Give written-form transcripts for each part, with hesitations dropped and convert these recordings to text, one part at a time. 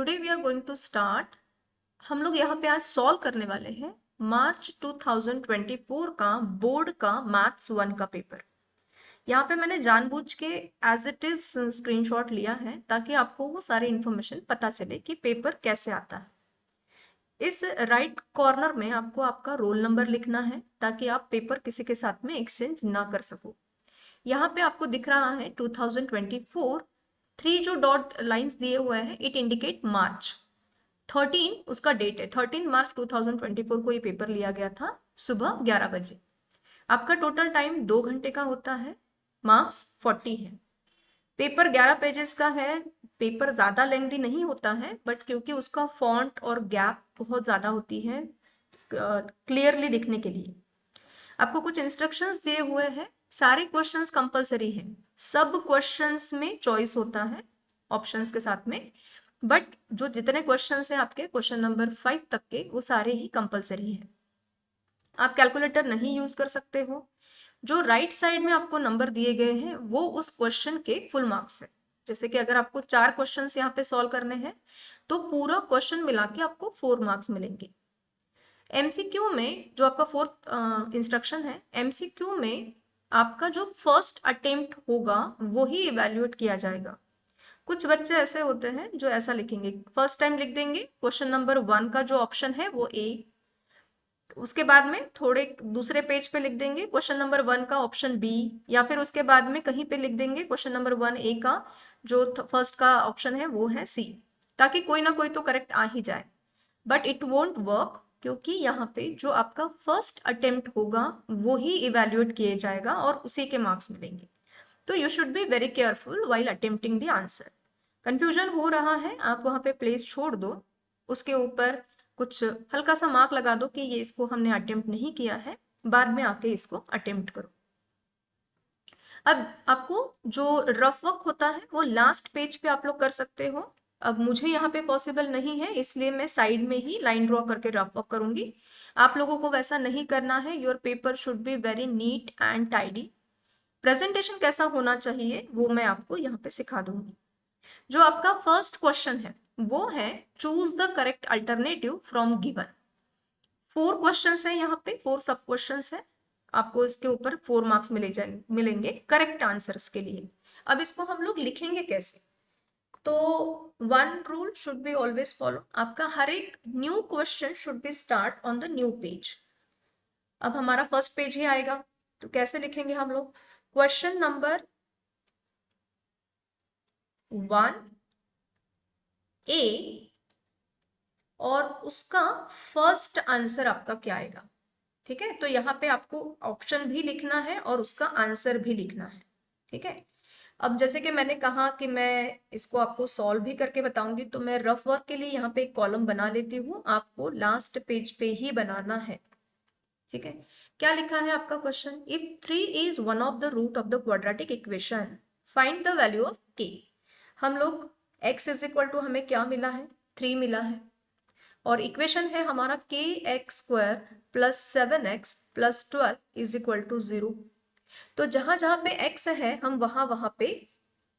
Today we are going to start. हम लोग यहाँ पे आज सॉल्व करने वाले हैं मार्च 2024 का बोर्ड का मैथ्स 1 का पेपर। यहाँ पे मैंने जानबूझ के एज इट इज स्क्रीनशॉट लिया है ताकि आपको वो सारी इंफॉर्मेशन पता चले कि पेपर कैसे आता है। इस राइट कॉर्नर में आपको आपका रोल नंबर लिखना है ताकि आप पेपर किसी के साथ में एक्सचेंज ना कर सको। यहाँ पे आपको दिख रहा है 2024, 3 जो डॉट लाइंस दिए हुए हैं इट इंडिकेट मार्च। 13 उसका डेट है, 13 मार्च 2024 को ये पेपर लिया गया था सुबह 11 बजे। आपका टोटल टाइम 2 घंटे का होता है, मार्क्स 40 है। पेपर 11 पेजेस का है। पेपर ज़्यादा लेंथी नहीं होता है बट क्योंकि उसका फॉन्ट और गैप बहुत ज़्यादा होती है क्लियरली दिखने के लिए। आपको कुछ इंस्ट्रक्शंस दिए हुए हैं। सारे क्वेश्चंस कंपलसरी हैं, सब क्वेश्चंस में चॉइस होता है ऑप्शंस के साथ में, बट जो जितने क्वेश्चंस हैं आपके क्वेश्चन नंबर 5 तक के वो सारे ही कंपलसरी हैं। आप कैलकुलेटर नहीं यूज कर सकते हो। जो राइट साइड में आपको नंबर दिए गए हैं वो उस क्वेश्चन के फुल मार्क्स है। जैसे कि अगर आपको 4 क्वेश्चंस यहाँ पे सॉल्व करने हैं तो पूरा क्वेश्चन मिला के आपको 4 मार्क्स मिलेंगे। एमसीक्यू में जो आपका फोर्थ इंस्ट्रक्शन है, एमसीक्यू में आपका जो फर्स्ट अटेम्प्ट होगा वो ही इवेल्युएट किया जाएगा। कुछ बच्चे ऐसे होते हैं जो ऐसा लिखेंगे, फर्स्ट टाइम लिख देंगे क्वेश्चन नंबर 1 का जो ऑप्शन है वो ए, उसके बाद में थोड़े दूसरे पेज पे लिख देंगे क्वेश्चन नंबर 1 का ऑप्शन बी, या फिर उसके बाद में कहीं पे लिख देंगे क्वेश्चन नंबर 1 ए का जो फर्स्ट का ऑप्शन है वो है सी, ताकि कोई ना कोई तो करेक्ट आ ही जाए। बट इट वोंट वर्क क्योंकि यहाँ पे जो आपका फर्स्ट अटेम्प्ट होगा वो ही इवेल्युएट किया जाएगा और उसी के मार्क्स मिलेंगे। तो you should be very careful while attempting the answer. Confusion हो रहा है आप वहाँ पे प्लेस छोड़ दो, उसके ऊपर कुछ हल्का सा मार्क लगा दो कि ये इसको हमने अटेम्प्ट नहीं किया है, बाद में आके इसको अटेम्प्ट करो। अब आपको जो रफ वर्क होता है वो लास्ट पेज पे आप लोग कर सकते हो। अब मुझे यहाँ पे पॉसिबल नहीं है इसलिए मैं साइड में ही लाइन ड्रॉ करके रफ वर्क करूंगी। आप लोगों को वैसा नहीं करना है। Your paper should be very neat and tidy. Presentation कैसा होना चाहिए वो मैं आपको यहाँ पे सिखा दूंगी। जो आपका फर्स्ट क्वेश्चन है वो है choose the correct alternative from given. 4 questions है, यहाँ पे 4 सब क्वेश्चंस है। आपको इसके ऊपर 4 मार्क्स मिलेंगे करेक्ट आंसर्स के लिए। अब इसको हम लोग लिखेंगे कैसे? तो one rule should be always follow. आपका हर एक new question should be start on the new page. अब हमारा फर्स्ट पेज ही आएगा तो कैसे लिखेंगे हम लोग? क्वेश्चन नंबर 1 ए और उसका फर्स्ट आंसर आपका क्या आएगा। ठीक है, तो यहाँ पे आपको ऑप्शन भी लिखना है और उसका आंसर भी लिखना है। ठीक है, अब जैसे कि मैंने कहा कि मैं इसको आपको सॉल्व भी करके बताऊंगी तो मैं रफ वर्क के लिए यहाँ पे एक कॉलम बना लेती हूँ, आपको लास्ट पेज पे ही बनाना है। ठीक है, क्या लिखा है आपका question? If 3 is one of the root of the quadratic equation find the value of k। हम लोग x इज इक्वल टू हमें क्या मिला है? 3 मिला है और इक्वेशन है हमारा k x square plus 7x plus 12 is equal to 0। तो जहां जहां पे x है हम वहां वहां पे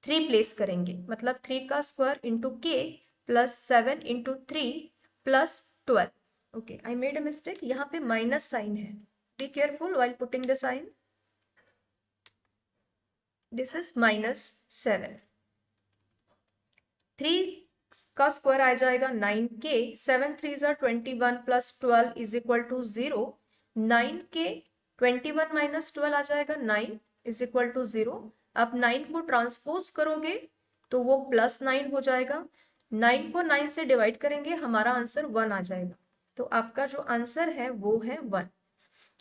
3 प्लेस करेंगे, मतलब 3 का square into k plus 7 into 3 plus 12। Okay, I made a mistake, यहाँ पे माइनस साइन है। Be careful while putting the sign. This is -7। 3 का स्क्वायर आ जाएगा 9k, 7 3 21 plus 12 is equal to 0। 9k 21 minus 12 आ जाएगा 9 इज इक्वल टू 0। आप 9 को transpose करोगे तो वो +9 हो जाएगा। 9 को 9 से डिवाइड करेंगे हमारा आंसर 1 आ जाएगा। तो आपका जो आंसर है वो है 1।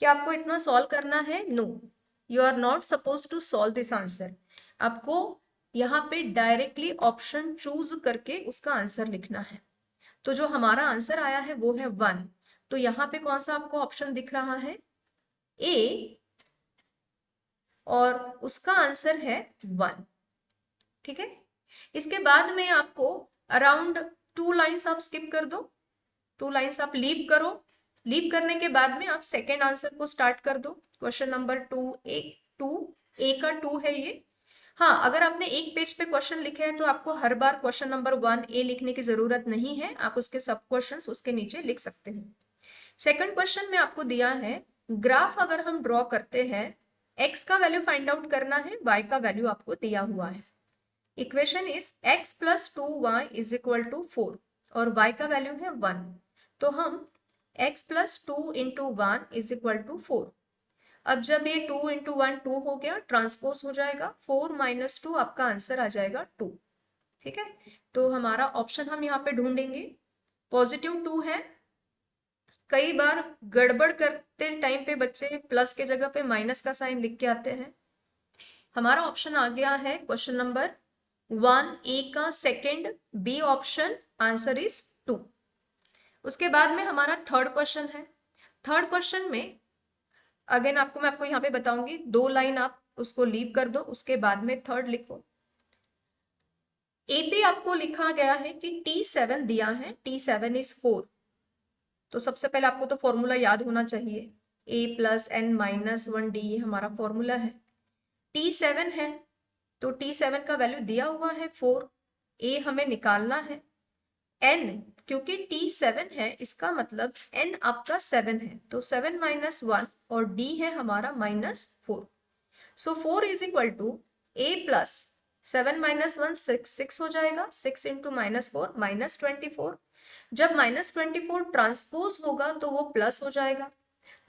क्या आपको इतना सॉल्व करना है? No, you are not suppose to solve this answer. आपको यहाँ पे डायरेक्टली ऑप्शन चूज करके उसका आंसर लिखना है। तो जो हमारा आंसर आया है वो है 1। तो यहाँ पे कौन सा आपको ऑप्शन दिख रहा है? ए, और उसका आंसर है 1। ठीक है, इसके बाद में आपको अराउंड 2 लाइन्स आप स्किप कर दो, 2 लाइन्स आप लीव करो। लीव करने के बाद में आप सेकेंड आंसर को स्टार्ट कर दो। क्वेश्चन नंबर 2 ए, 2 ए का 2 है ये। हाँ, अगर आपने एक पेज पे क्वेश्चन लिखे हैं तो आपको हर बार क्वेश्चन नंबर 1A लिखने की जरूरत नहीं है, आप उसके सब क्वेश्चंस उसके नीचे लिख सकते हैं। सेकंड क्वेश्चन में आपको दिया है ग्राफ अगर हम ड्रॉ करते हैं, x का वैल्यू फाइंड आउट करना है, y का वैल्यू आपको दिया हुआ है। Equation is x plus 2y is equal to 4 और y का वैल्यू है 1। तो हम x plus 2 into 1 is equal to 4। अब जब ये 2 इंटू 1 2 हो गया, ट्रांसपोज हो जाएगा, 4 माइनस 2 आपका आंसर आ जाएगा 2। ठीक है, तो हमारा ऑप्शन हम यहाँ पे ढूंढेंगे, पॉजिटिव 2 है। कई बार गड़बड़ करते टाइम पे बच्चे प्लस के जगह पे माइनस का साइन लिख के आते हैं। हमारा ऑप्शन आ गया है क्वेश्चन नंबर 1A का second, B option, answer is 2। उसके बाद में हमारा थर्ड क्वेश्चन है। थर्ड क्वेश्चन में अगेन मैं आपको यहाँ पे बताऊंगी, 2 लाइन आप उसको लीव कर दो, उसके बाद में थर्ड लिखो। ए पे आपको लिखा गया है कि T7 दिया है, T7 इज 4। तो सबसे पहले आपको तो फॉर्मूला याद होना चाहिए, a plus n minus 1d, ये हमारा फॉर्मूला है। T7 है तो T7 का वैल्यू दिया हुआ है 4, a हमें निकालना है। n, क्योंकि T7 है इसका मतलब n आपका 7 है, तो 7 माइनस 1 और d है हमारा -4। So 4 is equal to a plus 7 minus 1 6 हो जाएगा, 6 इंटू -4 -24। जब -24 ट्रांसपोज होगा तो वो प्लस हो जाएगा।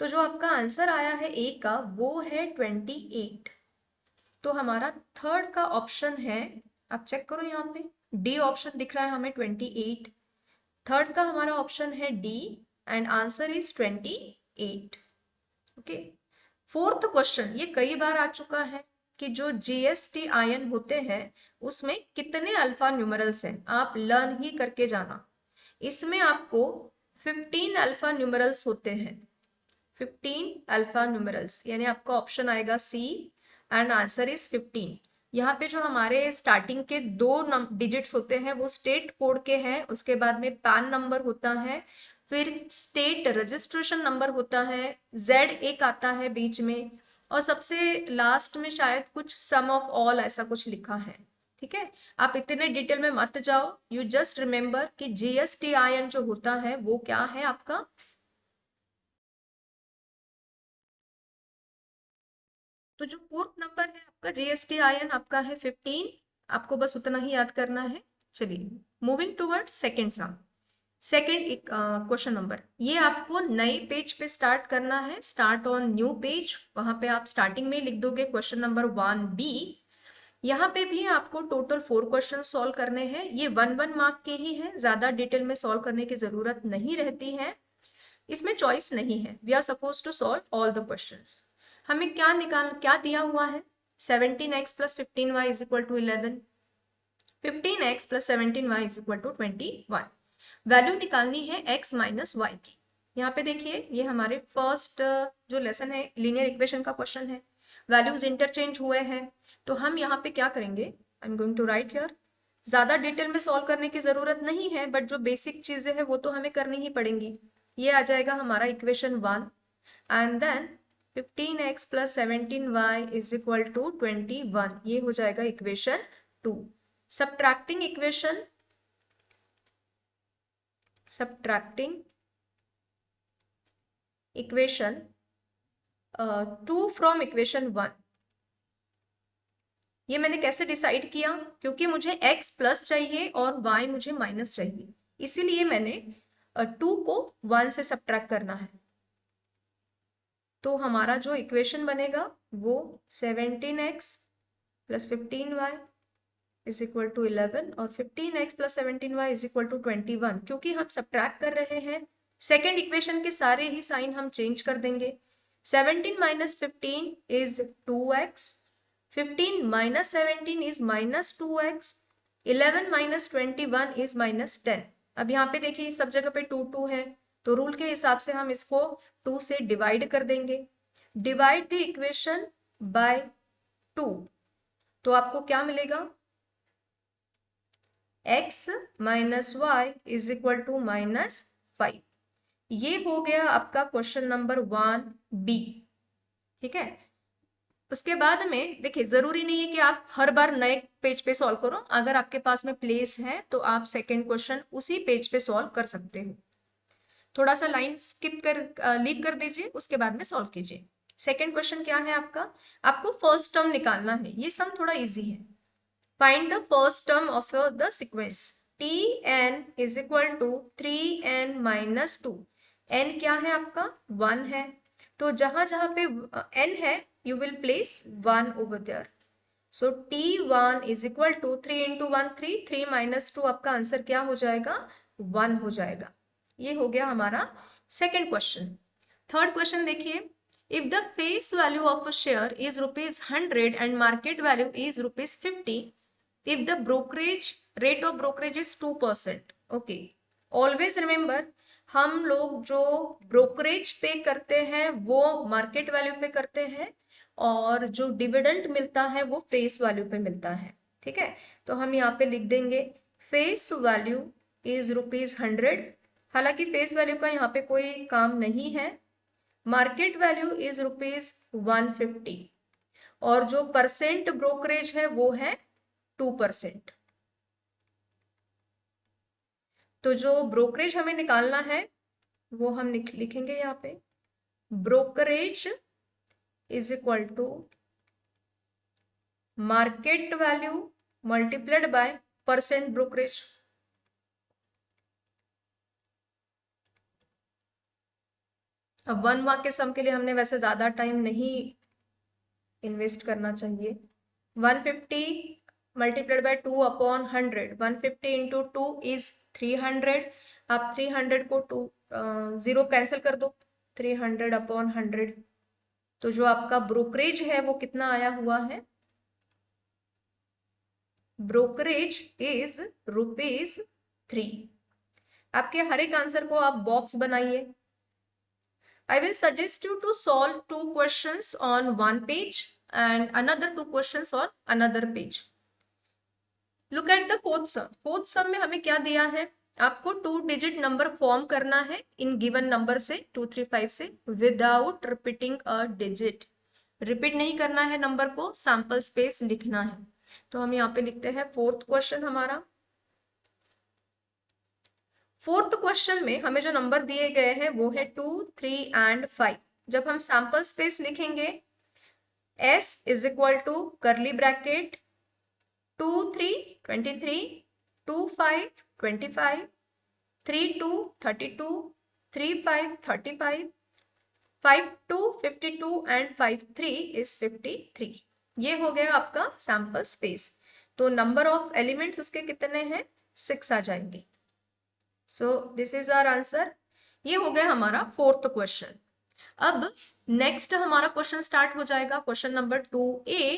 तो जो आपका आंसर आया है ए का वो है 28। तो हमारा थर्ड का ऑप्शन है, आप चेक करो यहाँ पे डी ऑप्शन दिख रहा है हमें 28। थर्ड का हमारा ऑप्शन है D and answer is 28। Okay, fourth question, ये कई बार आ चुका है कि जो जीएसटी आयन होते हैं उसमें कितने अल्फा न्यूमरल्स हैं, आप लर्न ही करके जाना। इसमें आपको 15 अल्फा न्यूमरल्स होते हैं, 15 अल्फा न्यूमरल्स, यानी आपका ऑप्शन आएगा सी एंड आंसर इज 15। यहाँ पे जो हमारे स्टार्टिंग के 2 डिजिट्स होते हैं वो स्टेट कोड के हैं, उसके बाद में पैन नंबर होता है, फिर स्टेट रजिस्ट्रेशन नंबर होता है, जेड एक आता है बीच में, और सबसे लास्ट में शायद कुछ सम ऑफ ऑल ऐसा कुछ लिखा है। ठीक है, आप इतने डिटेल में मत जाओ, यू जस्ट रिमेंबर कि जीएसटीआईएन जो होता है वो क्या है आपका, तो जो फोर्थ नंबर है आपका जीएसटीआईएन आपका है 15। आपको बस उतना ही याद करना है। चलिए, moving toward second sum. Second question number, ये आपको नए पेज पे स्टार्ट करना है, स्टार्ट ऑन न्यू पेज, वहां पे आप स्टार्टिंग में लिख दोगे क्वेश्चन नंबर 1B। यहाँ पे भी आपको टोटल 4 क्वेश्चन सॉल्व करने हैं, ये 1 मार्क के ही है, ज्यादा डिटेल में सॉल्व करने की जरूरत नहीं रहती है, इसमें चॉइस नहीं है, we are suppose to solve all the questions. हमें क्या दिया हुआ है, 17x plus 15y is equal to 11, 15x plus 17y is equal to 21। Value निकालनी है x माइनस वाई की। यहाँ पे देखिए, ये हमारे फर्स्ट जो लेसन है लीनियर इक्वेशन का क्वेश्चन है, वैल्यूज इंटरचेंज हुए हैं, तो हम यहाँ पे क्या करेंगे, I am going to write here, ज्यादा डिटेल में सॉल्व करने की जरूरत नहीं है, बट जो बेसिक चीजें हैं वो तो हमें करनी ही पड़ेंगी। ये आ जाएगा हमारा equation 1 and then 15x plus 17y is equal to 21, ये हो जाएगा equation 2। Subtracting equation 2 from equation 1, ये मैंने कैसे डिसाइड किया, क्योंकि मुझे x प्लस चाहिए और y मुझे माइनस चाहिए, इसीलिए मैंने 2 को 1 से सब्ट्रैक्ट करना है। तो हमारा जो इक्वेशन बनेगा वो 17x plus 15y is equal to 11 और 15x plus 17y is equal to 21। क्योंकि हम सब्ट्रैक्ट कर रहे हैं, सेकेंड इक्वेशन के सारे ही साइन हम चेंज कर देंगे। 17 minus 15 is 2x, 15 minus 17 is minus 2x, 11 minus 21 is minus 10। अब यहाँ पे देखिए सब जगह पे 2 2 है, तो रूल के हिसाब से हम इसको 2 से डिवाइड कर देंगे। डिवाइड द इक्वेशन बाय 2, तो आपको क्या मिलेगा, x minus y is equal to -5। ये हो गया आपका क्वेश्चन नंबर 1B। ठीक है, उसके बाद में देखिए, जरूरी नहीं है कि आप हर बार नए पेज पे सॉल्व करो। अगर आपके पास में प्लेस है तो आप सेकंड क्वेश्चन उसी पेज पे सॉल्व कर सकते हो। थोड़ा सा लाइन स्किप कर लीव कर दीजिए, उसके बाद में सॉल्व कीजिए। सेकंड क्वेश्चन क्या है आपका, आपको फर्स्ट टर्म निकालना है। ये सम थोड़ा इजी है। Find the first term of the sequence tn is equal to 3n minus 2। n क्या है आपका, 1 है, तो जहां जहां पे n है you will place 1 over there. So t1 is equal to 3 into 1 3, 3 minus 2, आपका आंसर क्या हो जाएगा, 1 हो जाएगा। ये हो गया हमारा सेकेंड क्वेश्चन। थर्ड क्वेश्चन देखिए, if the face value of a share is ₹100 and market value is ₹50, if the brokerage rate of brokerage is 2%, okay, always remember हम लोग जो ब्रोकरेज पे करते हैं वो मार्केट वैल्यू पे करते हैं, और जो डिविडेंड मिलता है वो फेस वैल्यू पे मिलता है। ठीक है, तो हम यहाँ पे लिख देंगे फेस वैल्यू इज ₹100। हालांकि फेस वैल्यू का यहाँ पे कोई काम नहीं है। मार्केट वैल्यू इज ₹150, और जो परसेंट ब्रोकरेज है वो है 2%। तो जो ब्रोकरेज हमें निकालना है वो हम लिखेंगे यहाँ पे, brokerage is equal to market value multiplied by percent brokerage. अब वन मार्क के सम के लिए हमने वैसे ज्यादा टाइम नहीं इन्वेस्ट करना चाहिए। 150 multiplied by 2 upon 100, 150 into 2 is 300। आप 300 को 2 जीरो कैंसिल कर दो, 300 अपॉन 100, तो जो आपका ब्रोकरेज है वो कितना आया हुआ है, ब्रोकरेज इज ₹3। आपके हर एक आंसर को आप बॉक्स बनाइए। I will suggest you to solve 2 questions on one page and another 2 questions on another page. Look at the fourth sum. Fourth sum में हमें क्या दिया है, आपको 2 डिजिट नंबर फॉर्म करना है इन गिवन नंबर से 235 से without repeating a digit. Repeat नहीं करना है नंबर को, सैंपल स्पेस लिखना है। तो हम यहाँ पे लिखते हैं फोर्थ क्वेश्चन हमारा। फोर्थ क्वेश्चन में हमें जो नंबर दिए गए हैं वो है 2, 3 एंड 5। जब हम सैंपल स्पेस लिखेंगे, s is equal to curly bracket 2 3 23, 2 5 25, 3 2 32, 3 5 35, 5 2 52 and 5 3 is 53। ये हो गया आपका सैंपल स्पेस। तो नंबर ऑफ एलिमेंट्स उसके कितने हैं, 6 आ जाएंगे। So this is our answer. ये हो गया हमारा फोर्थ क्वेश्चन। अब नेक्स्ट हमारा क्वेश्चन स्टार्ट हो जाएगा, क्वेश्चन नंबर 2A।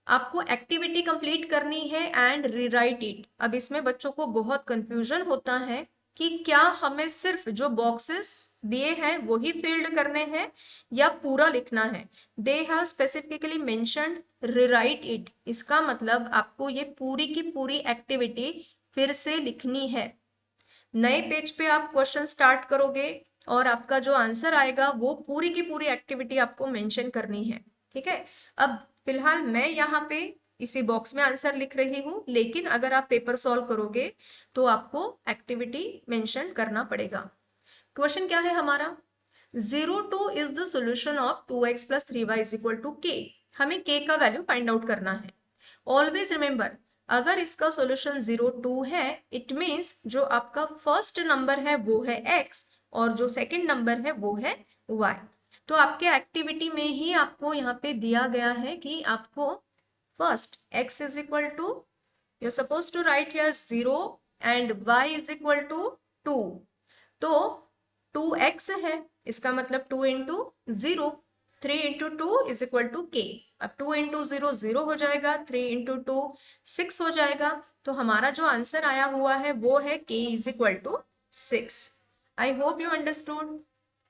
आपको एक्टिविटी कंप्लीट करनी है एंड रीराइट इट। अब इसमें बच्चों को बहुत कंफ्यूजन होता है कि क्या हमें सिर्फ जो बॉक्सेस दिए हैं वही फील्ड करने हैं या पूरा लिखना है। They have specifically mentioned rewrite it. इसका मतलब आपको ये पूरी की पूरी एक्टिविटी फिर से लिखनी है। नए पेज पे आप क्वेश्चन स्टार्ट करोगे और आपका जो आंसर आएगा वो पूरी की पूरी एक्टिविटी आपको मेंशन करनी है। ठीक है, अब फिलहाल मैं यहाँ पे इसी बॉक्स में आंसर लिख रही हूँ, लेकिन अगर आप पेपर सॉल्व करोगे तो आपको एक्टिविटी मेंशन करना पड़ेगा। क्वेश्चन क्या है हमारा, 02 is the solution of 2x plus 3y is equal to k। हमें k का वैल्यू फाइंड आउट करना है। ऑलवेज रिमेंबर, अगर इसका सॉल्यूशन 02 है, इट मीन्स जो आपका फर्स्ट नंबर है वो है x और जो सेकंड नंबर है वो है y। तो आपके एक्टिविटी में ही आपको यहाँ पे दिया गया है कि आपको first x is equal to, you are suppose to write here 0 and y is equal to 2। तो 2x है, इसका मतलब 2 into 0, 3 into 2 is equal to k। अब 2 इंटू 0 0 हो जाएगा, 3 इंटू 2 6 हो जाएगा। तो हमारा जो आंसर आया हुआ है वो है k is equal to 6। I hope you understood.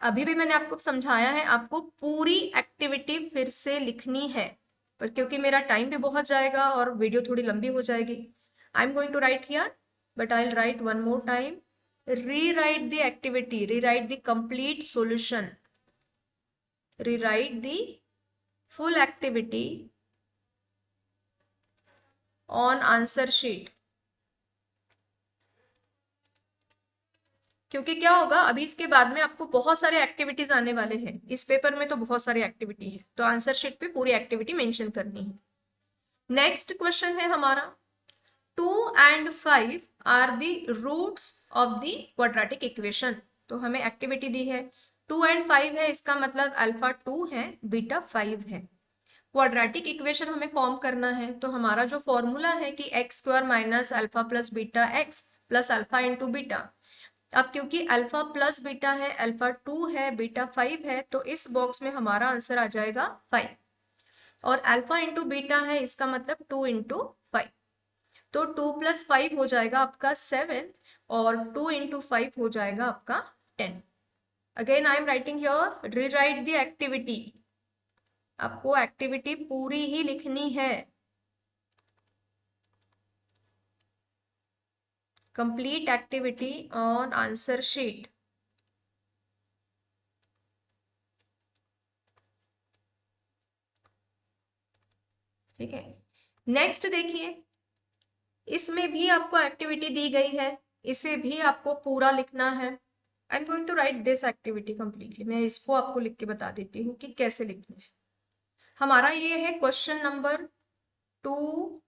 अभी भी मैंने आपको समझाया है, आपको पूरी एक्टिविटी फिर से लिखनी है, पर क्योंकि मेरा टाइम भी बहुत जाएगा और वीडियो थोड़ी लंबी हो जाएगी, I am going to write here, but I will write one more time. Rewrite the activity, rewrite the complete solution, rewrite the full activity on answer sheet. क्योंकि क्या होगा, अभी इसके बाद में आपको बहुत सारे एक्टिविटीज आने वाले हैं, इस पेपर में तो बहुत सारी एक्टिविटी है, तो आंसर शीट पे पूरी एक्टिविटी मेंशन करनी है। नेक्स्ट क्वेश्चन है हमारा, 2 and 5 are the roots of the quadratic equation. तो हमें एक्टिविटी दी है, 2 and 5 है, इसका मतलब अल्फा 2 है, बीटा 5 है। क्वाड्रेटिक इक्वेशन हमें फॉर्म करना है, तो हमारा जो फॉर्मूला है कि x² minus alpha plus beta x plus alpha into beta. अब क्योंकि अल्फा प्लस बीटा है, अल्फा 2 है, बीटा 5 है, तो इस बॉक्स में हमारा आंसर आ जाएगा 5। और अल्फा इंटू बीटा है, इसका मतलब 2 into 5। तो 2 + 5 हो जाएगा आपका 7 और 2 into 5 हो जाएगा आपका 10। Again I am writing here, rewrite the activity. आपको एक्टिविटी पूरी ही लिखनी है, complete activity on answer sheet. ठीक है, नेक्स्ट देखिए, इसमें भी आपको एक्टिविटी दी गई है, इसे भी आपको पूरा लिखना है। I am going to write this activity completely. मैं इसको आपको लिख के बता देती हूँ कि कैसे लिखना है। हमारा ये है क्वेश्चन नंबर 2A।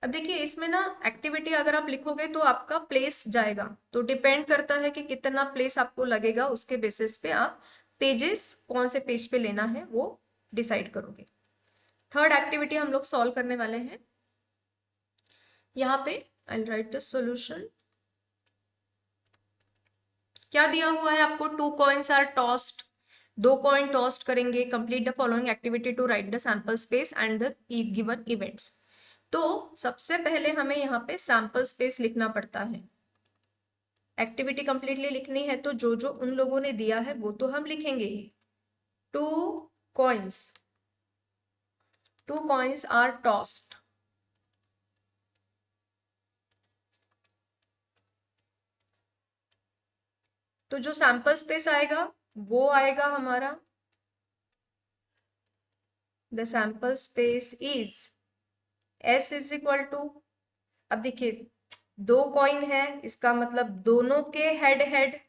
अब देखिए, इसमें ना एक्टिविटी अगर आप लिखोगे तो आपका प्लेस जाएगा, तो डिपेंड करता है कि कितना प्लेस आपको लगेगा, उसके बेसिस पे आप पेजेस कौन से पेज पे लेना है वो डिसाइड करोगे। थर्ड एक्टिविटी हम लोग सॉल्व करने वाले हैं। यहाँ पे I will write the solution. क्या दिया हुआ है आपको, 2 coins are tossed. 2 coin tossed करेंगे, complete the following activity to write the sample space and the given events. तो सबसे पहले हमें यहाँ पे सैंपल स्पेस लिखना पड़ता है। एक्टिविटी कंप्लीटली लिखनी है तो जो जो उन लोगों ने दिया है वो तो हम लिखेंगे ही। 2 coins, 2 coins आर टॉस्ड। तो जो सैंपल स्पेस आएगा वो आएगा हमारा, the sample space is S is equal to. अब देखिए, 2 कॉइन है, इसका मतलब दोनों के हेड हेड।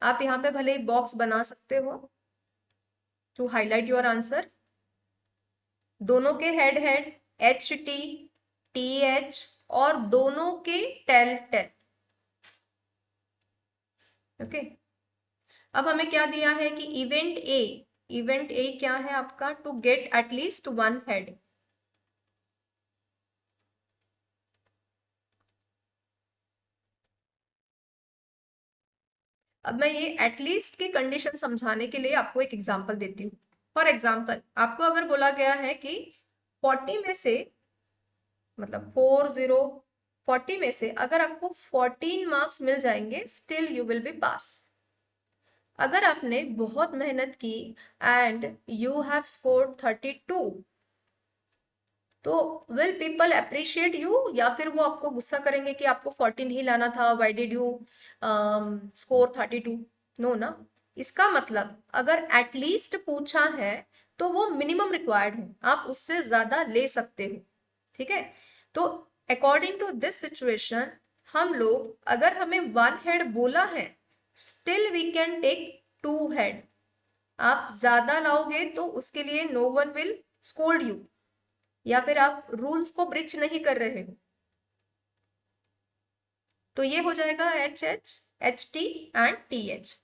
आप यहाँ पे भले ही बॉक्स बना सकते हो टू हाईलाइट योर आंसर। दोनों के हेड हेड HT TH और दोनों के टेल टेल। ओके, अब हमें क्या दिया है कि इवेंट ए क्या है आपका, टू गेट एटलीस्ट 1 हेड। अब मैं ये एटलीस्ट की कंडीशन समझाने के लिए आपको एक एग्जांपल देती हूँ। फॉर एग्जांपल, आपको अगर बोला गया है कि 40 में से, मतलब 40 में से अगर आपको 14 मार्क्स मिल जाएंगे, स्टिल यू विल बी पास। अगर आपने बहुत मेहनत की एंड यू हैव स्कोर्ड 32, तो विल पीपल अप्रिशिएट यू, या फिर वो आपको गुस्सा करेंगे कि आपको 14 ही लाना था, why did you score 32? No ना। इसका मतलब अगर एटलीस्ट पूछा है तो वो मिनिमम रिक्वायर्ड है, आप उससे ज्यादा ले सकते हो। ठीक है, तो अकॉर्डिंग टू दिस सिचुएशन हम लोग, अगर हमें 1 हेड बोला है, still we can take 2 head. आप ज्यादा लाओगे तो उसके लिए no one will scold you, या फिर आप रूल्स को ब्रिच नहीं कर रहे हो। तो ये हो जाएगा HH HT एंड TH।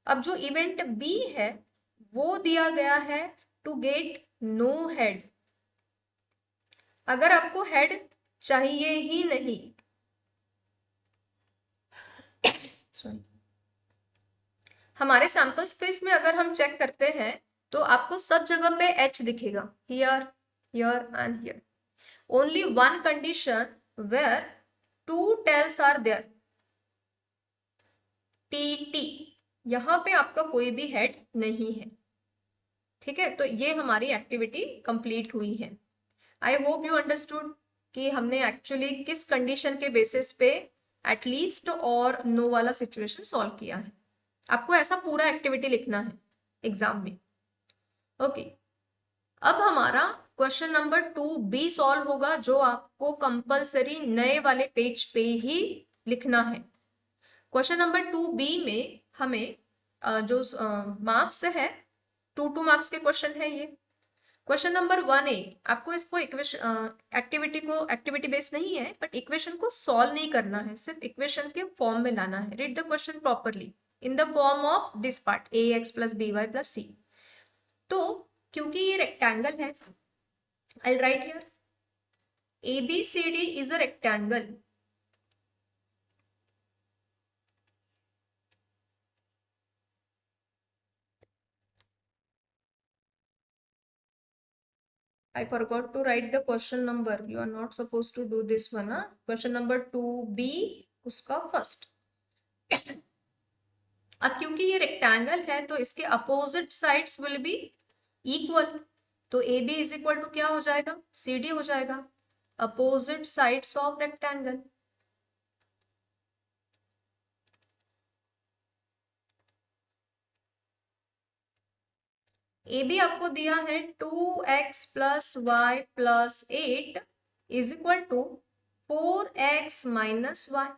अब जो इवेंट बी है वो दिया गया है टू गेट नो हेड। अगर आपको हेड चाहिए ही नहीं, सॉरी, हमारे सैंपल स्पेस में अगर हम चेक करते हैं तो आपको सब जगह पे H दिखेगा, here here and here. Only one condition where 2 tails are there, TT, यहां पे आपका कोई भी हेड नहीं है। ठीक है, तो ये हमारी एक्टिविटी कंप्लीट हुई है। आई होप यू अंडरस्टूड कि हमने एक्चुअली किस कंडीशन के बेसिस पे एटलीस्ट और नो वाला सिचुएशन सॉल्व किया है। आपको ऐसा पूरा एक्टिविटी लिखना है। एग्जाम में। ओके, अब हमारा क्वेश्चन नंबर 2B सॉल्व होगा, जो आपको कंपलसरी नए वाले पेज पे ही लिखना है। क्वेश्चन नंबर 2B में हमें जो मार्क्स है, 2 मार्क्स के क्वेश्चन है ये। क्वेश्चन नंबर 1A, आपको इसको इक्वेशन एक्टिविटी बेस्ड नहीं है, बट इक्वेशन को सॉल्व नहीं करना है, सिर्फ इक्वेशन के फॉर्म में लाना है। Read the question properly in the form of this part ax plus by plus c। तो क्योंकि ये रेक्टेंगल है, I write here ABCD is a rectangle. I forgot to write the question number. You are not supposed to do this one. Huh? Question number 2B उसका first. अब क्योंकि ये rectangle है तो इसके opposite sides will be equal, तो A B is equal to क्या हो जाएगा, सी डी हो जाएगा, opposite sides of rectangle. A B आपको दिया है 2x plus y plus 8 is equal to 4x minus y.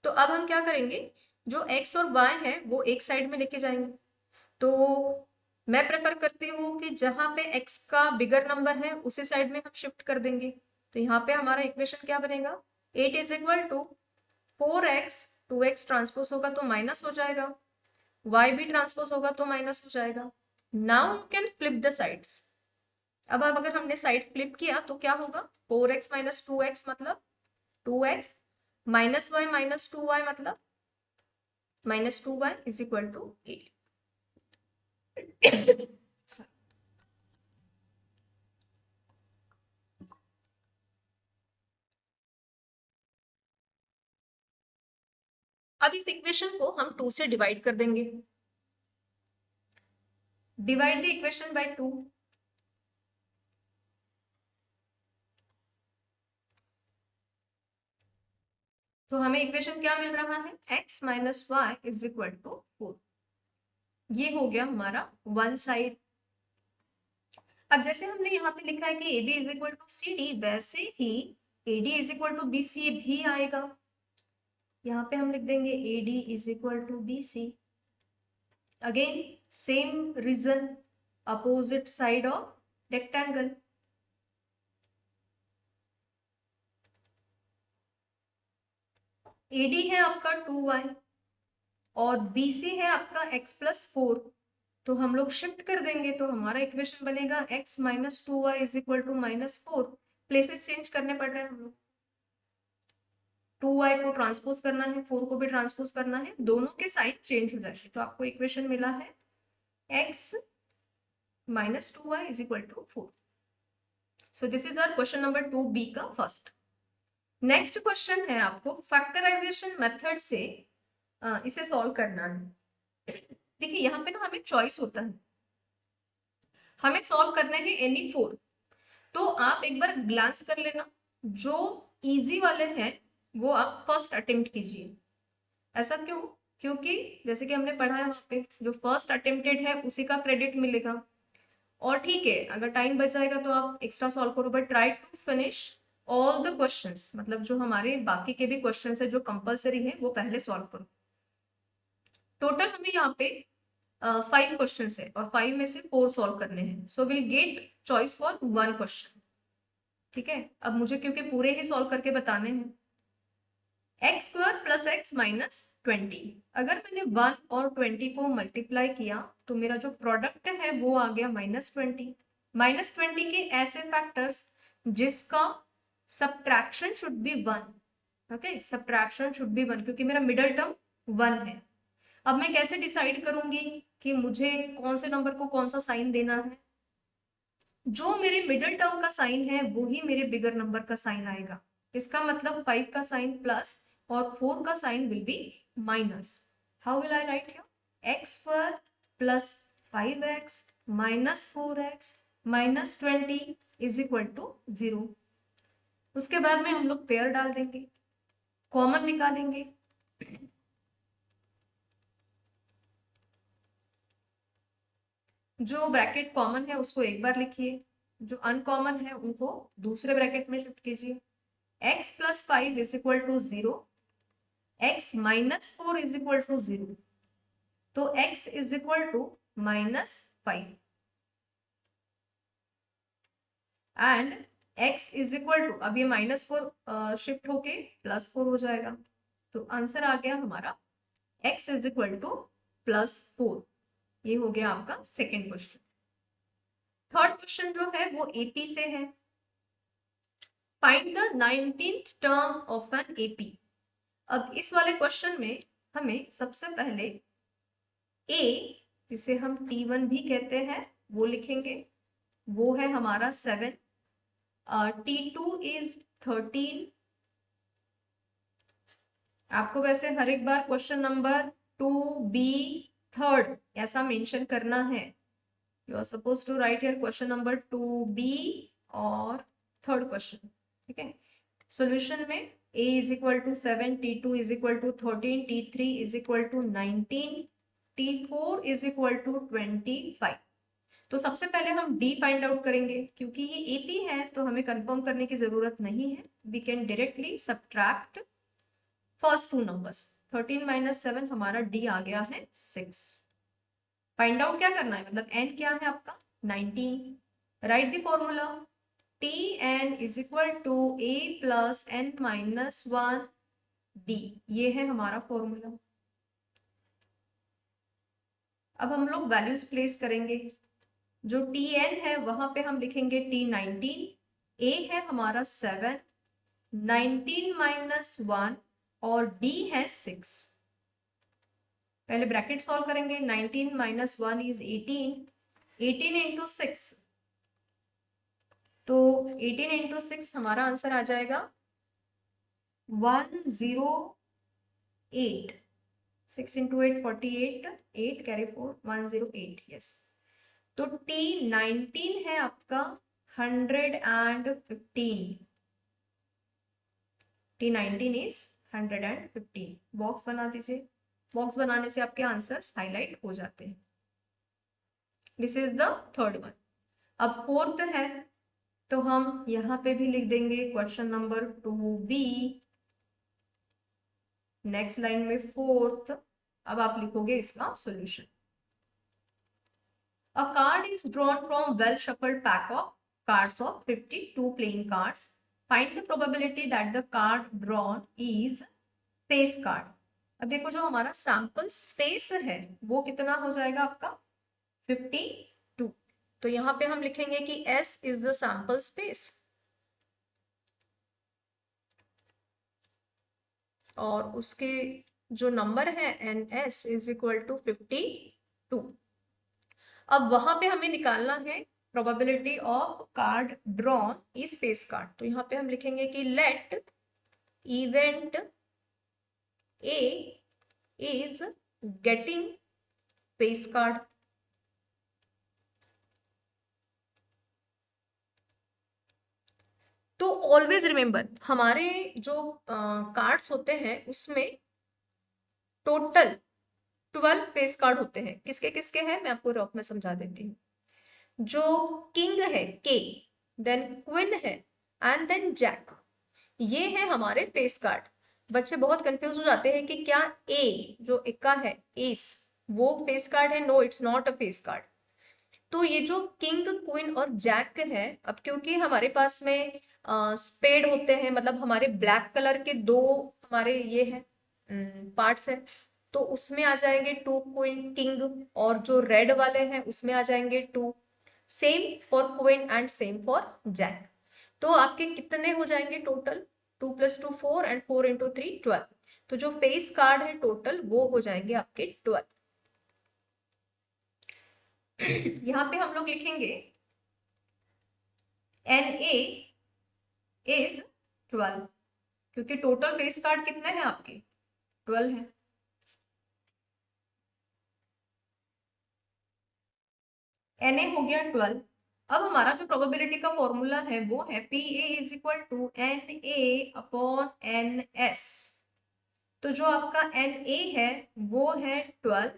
तो अब हम क्या करेंगे, जो x और y है वो एक साइड में लेके जाएंगे। तो मैं प्रेफर करती हूँ कि जहां पे x का बिगर नंबर है उसी साइड में हम शिफ्ट कर देंगे। तो यहाँ पे हमारा इक्वेशन क्या बनेगा, 8 is equal to 4x, 2x transpose होगा तो माइनस हो जाएगा, y भी ट्रांसपोज होगा तो माइनस हो जाएगा। Now you can flip the sides. अब अगर हमने साइड फ्लिप किया तो क्या होगा, 4x माइनस 2x मतलब 2x, minus Y minus 2y मतलब minus 2y is equal to 8। अब इस इक्वेशन को हम 2 से डिवाइड कर देंगे। Divide the equation by 2। तो हमें इक्वेशन क्या मिल रहा है, x minus y is equal to 4। ये हो गया हमारा वन साइड। अब जैसे हमने यहाँ पे लिखा है कि A B is equal to C D, वैसे ही A D is equal to B C भी आएगा। यहाँ पे हम लिख देंगे A D is equal to B C. Again same reason, opposite side of rectangle. A D है आपका 2y और बी सी है आपका x प्लस 4। तो हम लोग शिफ्ट कर देंगे तो हमारा इक्वेशन बनेगा x minus 2y is equal to minus 4। Places change करने पड़ रहे हैं हम लोग, 2y को ट्रांसपोज करना है, 4 को भी ट्रांसपोज करना है, दोनों के साइन चेंज हो जाएंगे। तो आपको इक्वेशन मिला है x minus 2y is equal to 4। So this is our question number 2B का फर्स्ट। नेक्स्ट क्वेश्चन है आपको फैक्टराइजेशन मेथड से इसे सॉल्व करना है। देखिए यहाँ पे ना हमें चॉइस होता है, हमें सॉल्व करने हैं एनी 4। तो आप एक बार ग्लांस कर लेना, जो इजी वाले हैं वो आप फर्स्ट अटेम्प्ट कीजिए। ऐसा क्यों, क्योंकि जैसे कि हमने पढ़ा है वहां पे जो फर्स्ट अटेम्प्टेड है उसी का क्रेडिट मिलेगा। और ठीक है, अगर टाइम बच जाएगा तो आप एक्स्ट्रा सॉल्व करो, but try to finish all the questions, मतलब जो हमारे बाकी के भी क्वेश्चंस है जो कंपलसरी है वो पहले सॉल्व करो। टोटल हमें यहाँ पे 5 क्वेश्चन है और 5 में से 4 सॉल्व करने हैं। So will get choice for 1 question. ठीक है, अब मुझे क्योंकि पूरे ही सॉल्व करके बताने हैं। X square plus x minus 20, अगर मैंने 1 और 20 को मल्टीप्लाई किया तो मेरा जो प्रोडक्ट है वो आ गया -20। -20 के ऐसे फैक्टर्स जिसका subtraction should be 1। Okay, subtraction should be 1 क्योंकि मेरा मिडल टर्म 1 है। अब मैं कैसे डिसाइड करूंगी कि मुझे कौन से नंबर को कौन सा साइन देना है, जो मेरे मिडिल टर्म का साइन है वो ही मेरे बिगर नंबर का साइन आएगा। इसका मतलब 5 का साइन प्लस और 4 का sign will be minus. How will I write here, x square plus 5x minus 4x minus 20 is equal to 0। उसके बाद में हम लोग पेयर डाल देंगे, कॉमन निकालेंगे। जो ब्रैकेट कॉमन है उसको एक बार लिखिए, जो अनकॉमन है उनको दूसरे ब्रैकेट में शिफ्ट कीजिए। x plus 5 is equal to 0, x minus 4 is equal to 0, तो x is equal to -5 and x is equal to, अब ये -4 शिफ्ट होके +4 हो जाएगा, तो आंसर आ गया हमारा x इज इक्वल टू +4। ये हो गया आपका सेकेंड क्वेश्चन। थर्ड क्वेश्चन जो है वो एपी से है। Find the 19th term of an AP. अब इस वाले क्वेश्चन में हमें सबसे पहले a, जिसे हम t1 भी कहते हैं, वो लिखेंगे। वो है हमारा 7। t2 is 13। आपको वैसे हर एक बार क्वेश्चन नंबर 2b थर्ड ऐसा मेंशन करना है। You are suppose to write here question number 2b और थर्ड क्वेश्चन, ठीक है। सॉल्यूशन में a is equal to 7, t2 is equal to 13, t3 is equal to 19, t4 is equal to 25। तो सबसे पहले हम d फाइंड आउट करेंगे, क्योंकि ये AP है तो हमें कंफर्म करने की जरूरत नहीं है। We can directly subtract first two numbers. 13 minus 7 हमारा d आ गया है 6। फाइंड आउट क्या करना है, मतलब n क्या है आपका 19। Write the formula, tn is equal to a plus n minus 1 d। ये है हमारा फॉर्मूला। अब हम लोग वैल्यूज प्लेस करेंगे। जो tn है वहां पे हम लिखेंगे t19, a है हमारा 7, 19 माइनस 1 और d है 6। पहले ब्रैकेट सॉल्व करेंगे। 19 माइनस 1 इज 18, 18 इंटू 6, तो 18 इंटू 6 हमारा आंसर आ जाएगा 108। 6 इंटू 8 48, 8 कैरी 4, 108। यस, तो t19 है आपका 115। t19 is 115। बॉक्स बना दीजिए। बॉक्स बनाने से आपके आंसर्स हाईलाइट हो जाते हैं। This is the third one. अब फोर्थ है, तो हम यहाँ पे भी लिख देंगे question number 2b। Next line में फोर्थ। अब आप लिखोगे इसका solution. A card is drawn from well shuffled pack of cards of 52 playing cards. Find the probability that the card drawn is face card. अब देखो जो हमारा सैंपल स्पेस है वो कितना हो जाएगा आपका 52। तो यहाँ पे हम लिखेंगे कि S is the sample space और उसके जो नंबर है NS is equal to 52। अब वहां पे हमें निकालना है probability of card drawn is face card. तो यहाँ पे हम लिखेंगे कि let event A is getting face card. तो ऑलवेज रिमेंबर हमारे जो कार्ड्स होते हैं उसमें टोटल 12 फेस कार्ड होते हैं। किसके किसके हैं मैं आपको रफ में समझा देती हूँ। जो किंग है के, देन क्वीन है एंड देन जैक, ये है हमारे फेस कार्ड। बच्चे बहुत कंफ्यूज हो जाते हैं कि क्या ए जो इक्का है एस वो फेस कार्ड है। No, it's not a face card. तो ये जो किंग क्वीन और जैक है, अब क्योंकि हमारे पास में स्पेड होते हैं, मतलब हमारे ब्लैक कलर के दो हमारे ये हैं पार्ट्स हैं, तो उसमें आ जाएंगे 2 क्वीन किंग, और जो रेड वाले हैं उसमें आ जाएंगे 2। Same for queen and same for jack. तो आपके कितने हो जाएंगे टोटल, 2 + 2 4 एंड 4 × 3 12। तो जो फेस कार्ड है टोटल वो हो जाएंगे आपके 12। यहाँ पे हम लोग लिखेंगे NA इज 12, क्योंकि टोटल फेस कार्ड कितने हैं आपके 12 हैं। NA हो गया 12। अब हमारा जो प्रोबेबिलिटी का फॉर्मूला है वो है PA is equal to NA upon NS। तो जो आपका NA है वो है 12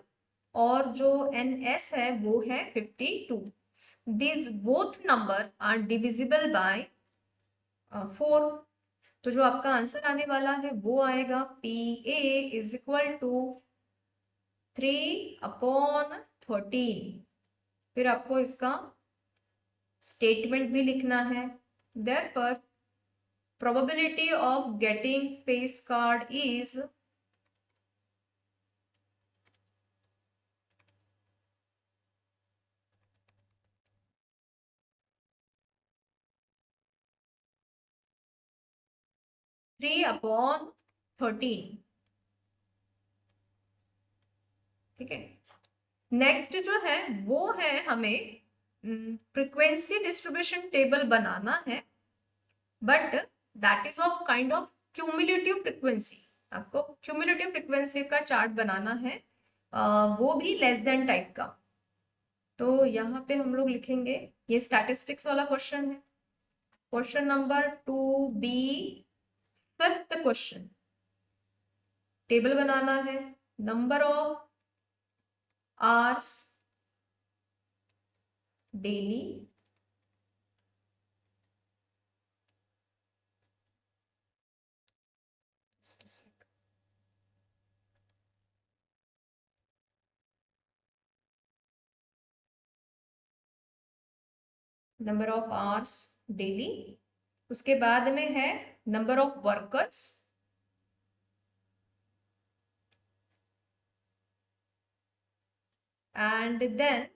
और जो NS है वो है 52। These both number are divisible by 4। तो जो आपका आंसर आने वाला है वो आएगा PA इज इक्वल टू 3/13। फिर आपको इसका स्टेटमेंट भी लिखना है। Therefore, probability of getting face card is 3/13। ठीक है। नेक्स्ट जो है वो है हमें फ्रीक्वेंसी डिस्ट्रीब्यूशन टेबल बनाना है, but that is of kind of cumulative frequency. आपको क्यूमुलेटिव फ्रीक्वेंसी का चार्ट बनाना है, वो भी लेस देन टाइप का। तो यहाँ पे हम लोग लिखेंगे, ये स्टैटिस्टिक्स वाला क्वेश्चन है, question number 2B, fifth question. Table बनाना है, number of hours daily number of hours daily, उसके बाद में है number of workers, and then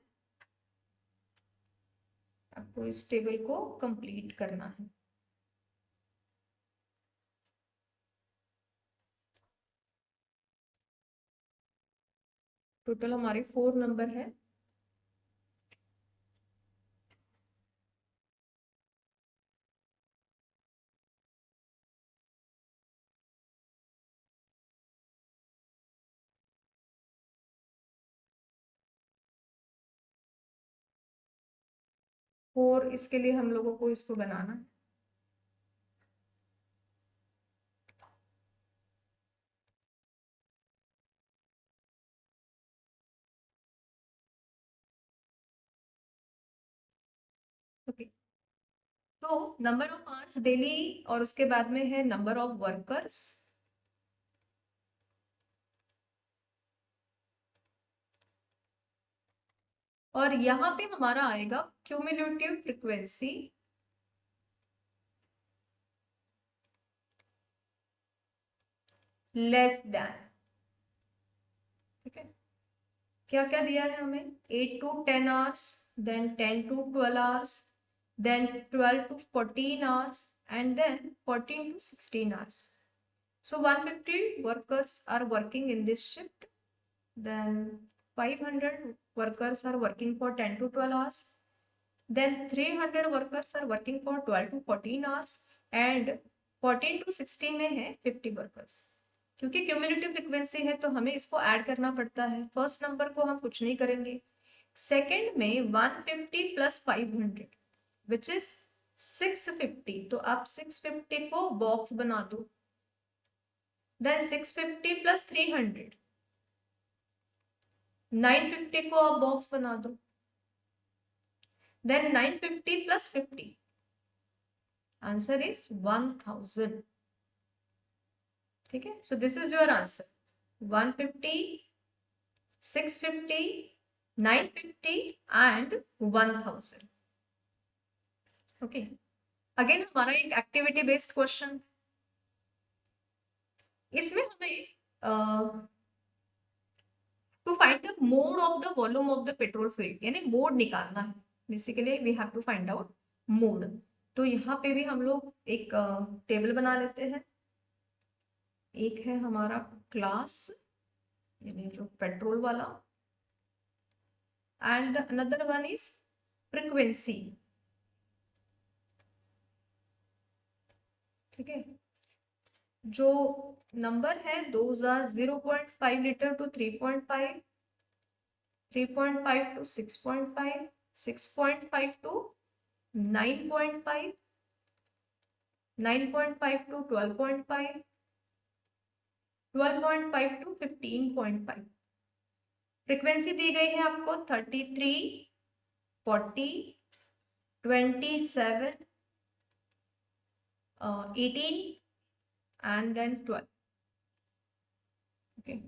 आपको इस टेबल को कंप्लीट करना है। टोटल हमारे 4 नंबर है। और इसके लिए हम लोगों को इसको बनाना है। ओके, तो नंबर ऑफ आवर्स डेली और उसके बाद में है नंबर ऑफ वर्कर्स, और यहाँ पे हमारा आएगा क्यूमुलेटिव फ्रीक्वेंसी लेस देन। ठीक है, क्या क्या दिया है हमें, 8 to 10 hours, then 10 to 12 hours, then 12 to 14 hours, and then 14 to 16 hours. So 150 workers are working in this shift, then 500 workers are working for 10 to 12 hours, then 300 workers are working for 12 to 14 hours, and 14 to 16 में है 50 workers। क्योंकि cumulative frequency है तो हमें इसको add करना पड़ता है। फर्स्ट नंबर को हम कुछ नहीं करेंगे, सेकंड में 150 प्लस 500 विच इज 650, तो आप 650 को बॉक्स बना दो, देन 650 प्लस 300, 950 को आप बॉक्स बना दो, देन 950 प्लस 50, आंसर इज 1000। ठीक है, so this is your answer, 150, 650, 950 and 1000। Okay, again हमारा एक एक्टिविटी बेस्ड क्वेश्चन, इसमें हमें to find the mode of the volume of the petrol field, यानी मोड निकालना है। Basically we have to find out mode. तो यहाँ पे भी हम लोग एक टेबल बना लेते हैं। एक है हमारा क्लास, यानी जो पेट्रोल वाला, and another one is frequency. ठीक है, जो नंबर है those are 0.5 litre to 3.5, 3.5 to 6.5, 6.5 to 9.5, 9.5 to 12.5, 12.5 to 15.5। Frequency दी गई है आपको 33, 40, 27, 18 एंड देन 12. ओके,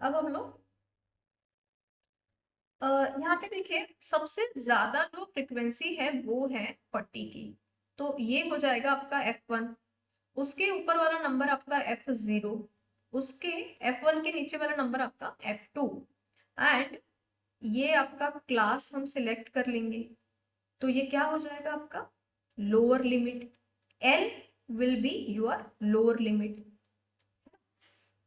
अब हम लोग यहाँ पे देखिए सबसे ज्यादा जो फ्रिक्वेंसी है वो है 40 की, तो ये हो जाएगा आपका F1. उसके ऊपर वाला नंबर आपका F0, उसके F1 के नीचे वाला नंबर आपका F2, एंड ये आपका क्लास हम सिलेक्ट कर लेंगे, तो ये क्या हो जाएगा आपका lower limit. L will be your lower limit.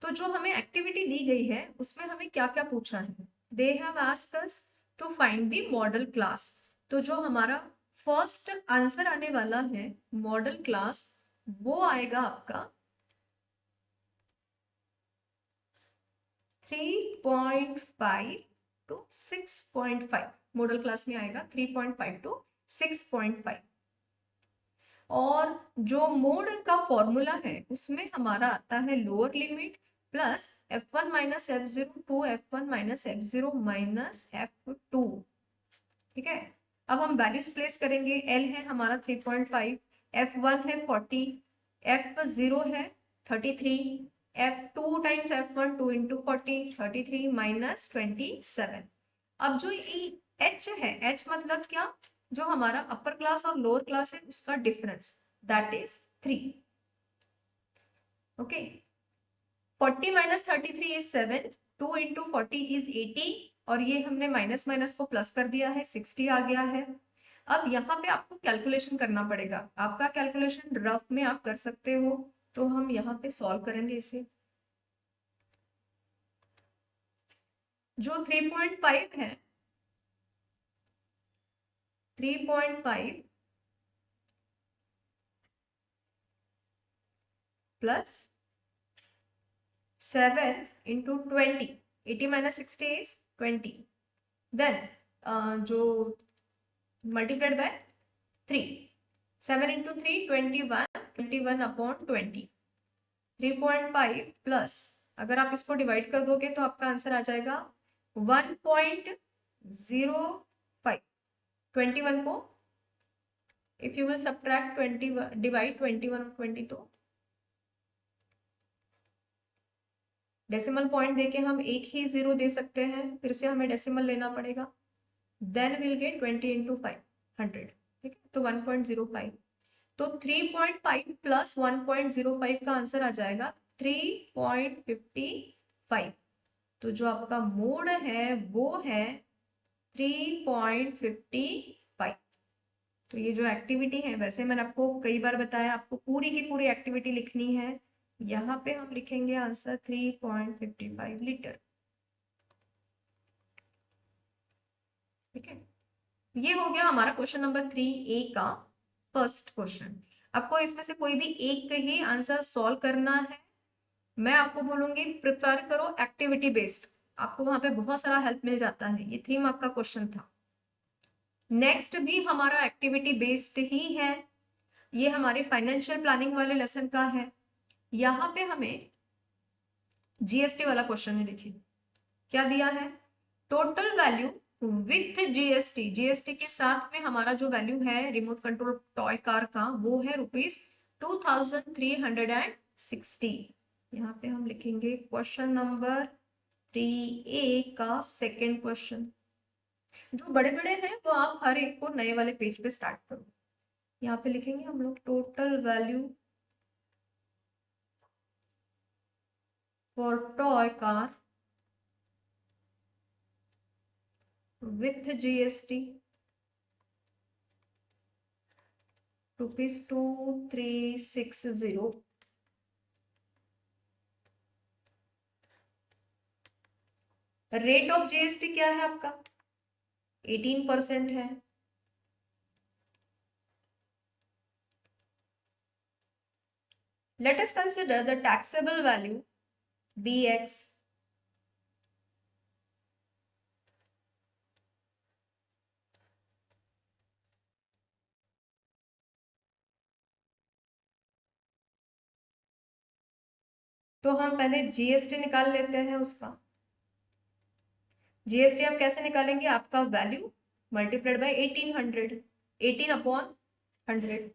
तो जो हमें एक्टिविटी दी गई है उसमें हमें क्या क्या पूछा है. They have asked us to find the modal class. तो जो हमारा फर्स्ट आंसर आने वाला है मॉडल क्लास, वो आएगा आपका 3.5 टू 6.5. मॉडल क्लास में आएगा 3.5 टू 6.5. और जो मोड का फॉर्मूला है उसमें हमारा आता है lower limit plus F1 minus F0 two F1 minus F0 minus F2. ठीक है, अब हम वैल्यूज प्लेस करेंगे. L है हमारा 3.5, F1 है 40, F0 है 33, F2 times F1 2 into 40, 33 minus 27. अब जो ये H है, H मतलब क्या, जो हमारा अपर क्लास और लोअर क्लास है उसका difference, that is 3. Okay, 40 minus 33 is 7, 2 into 40 is 80, और ये हमने माइनस माइनस को प्लस कर दिया है, 60 आ गया है. अब यहाँ पे आपको कैलकुलेशन करना पड़ेगा. आपका कैलकुलेशन रफ में आप कर सकते हो, तो हम यहाँ पे सॉल्व करेंगे इसे. जो 3.5 है, 3.5 plus 7 into 20, 80 minus 60 is 20, then जो multiplied by 3, 7 into 3 21, 21 upon 20. 3.5 plus, अगर आप इसको डिवाइड कर दोगे तो आपका आंसर आ जाएगा 1.05. 21 को if you will subtract 20 divide 21 और 20, तो डेसिमल पॉइंट देके हम एक ही जीरो दे सकते हैं, फिर से हमें डेसिमल लेना पड़ेगा. Then will get 20 into 5, 100. ठीक है, तो 1.05. तो 3.5 प्लस 1.05 का आंसर आ जाएगा 3.55. तो जो आपका मोड है वो है 3.55. तो ये जो एक्टिविटी है, वैसे मैंने आपको कई बार बताया आपको पूरी की पूरी एक्टिविटी लिखनी है. यहाँ पे हम लिखेंगे आंसर 3.55 लीटर. ठीक है, ये हो गया हमारा क्वेश्चन नंबर 3A का फर्स्ट क्वेश्चन. आपको इसमें से कोई भी एक ही आंसर सॉल्व करना है. मैं आपको बोलूंगी प्रिपेयर करो एक्टिविटी बेस्ड, आपको वहां पे बहुत सारा हेल्प मिल जाता है. ये 3 मार्क का क्वेश्चन था. नेक्स्ट भी हमारा एक्टिविटी बेस्ड ही है. ये हमारे फाइनेंशियल प्लानिंग वाले लेसन का है. यहाँ पे हमें जीएसटी वाला क्वेश्चन है. देखिए क्या दिया है, total value with GST. GST के साथ में हमारा जो वैल्यू है रिमोट कंट्रोल टॉय कार का वो है ₹2360. यहाँ पे हम लिखेंगे क्वेश्चन नंबर 3A का सेकेंड क्वेश्चन. जो बड़े बड़े हैं वो आप हर एक को नए वाले पेज पे स्टार्ट करो. यहाँ पे लिखेंगे हम लोग total value for toy car with GST ₹2360. Rate of GST क्या है आपका 18% है. Let us consider the taxable value bx तो हम पहले जीएसटी निकाल लेते हैं उसका। जीएसटी हम कैसे निकालेंगे? आपका value multiplied bye 1800, 18 upon 100।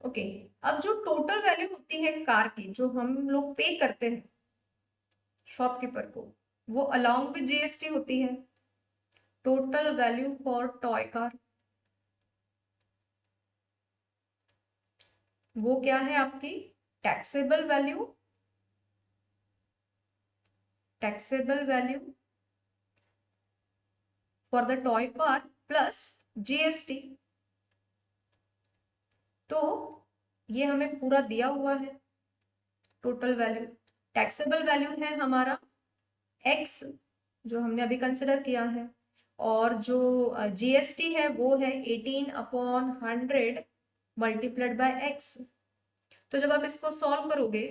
Okay, अब जो टोटल वैल्यू होती है कार की, जो हम लोग पे करते हैं शॉपकीपर को, वो अलोंग विद जीएसटी होती है। Total value for toy car, वो क्या है आपकी? Taxable value, taxable value for the toy car plus GST. तो ये हमें पूरा दिया हुआ है टोटल वैल्यू। टैक्सेबल वैल्यू है हमारा एक्स, जो हमने अभी कंसिडर किया है, और जो जीएसटी है वो है 18 अपॉन 100 मल्टीप्लाइड बाय एक्स। तो जब आप इसको सॉल्व करोगे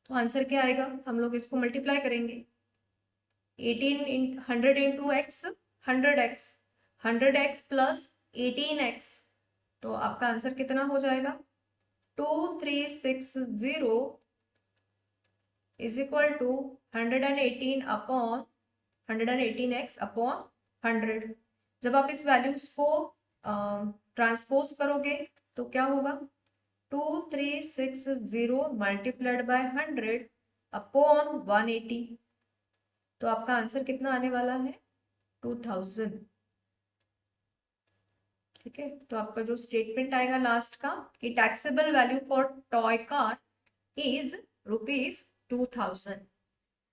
तो आंसर क्या आएगा? हम लोग इसको मल्टीप्लाई करेंगे। 18 100 into x, 100x, 100x plus 18x, तो आपका आंसर कितना हो जाएगा? 2360 is equal to 118 upon 118x upon 100। जब आप इस वैल्यूज को ट्रांसपोज करोगे तो क्या होगा? 2360 मल्टीप्लाइड बाय 100 अपॉन 180, तो आपका आंसर कितना आने वाला है? 2000। ठीक है, तो आपका जो स्टेटमेंट आएगा लास्ट का कि taxable value for toy car is ₹2000।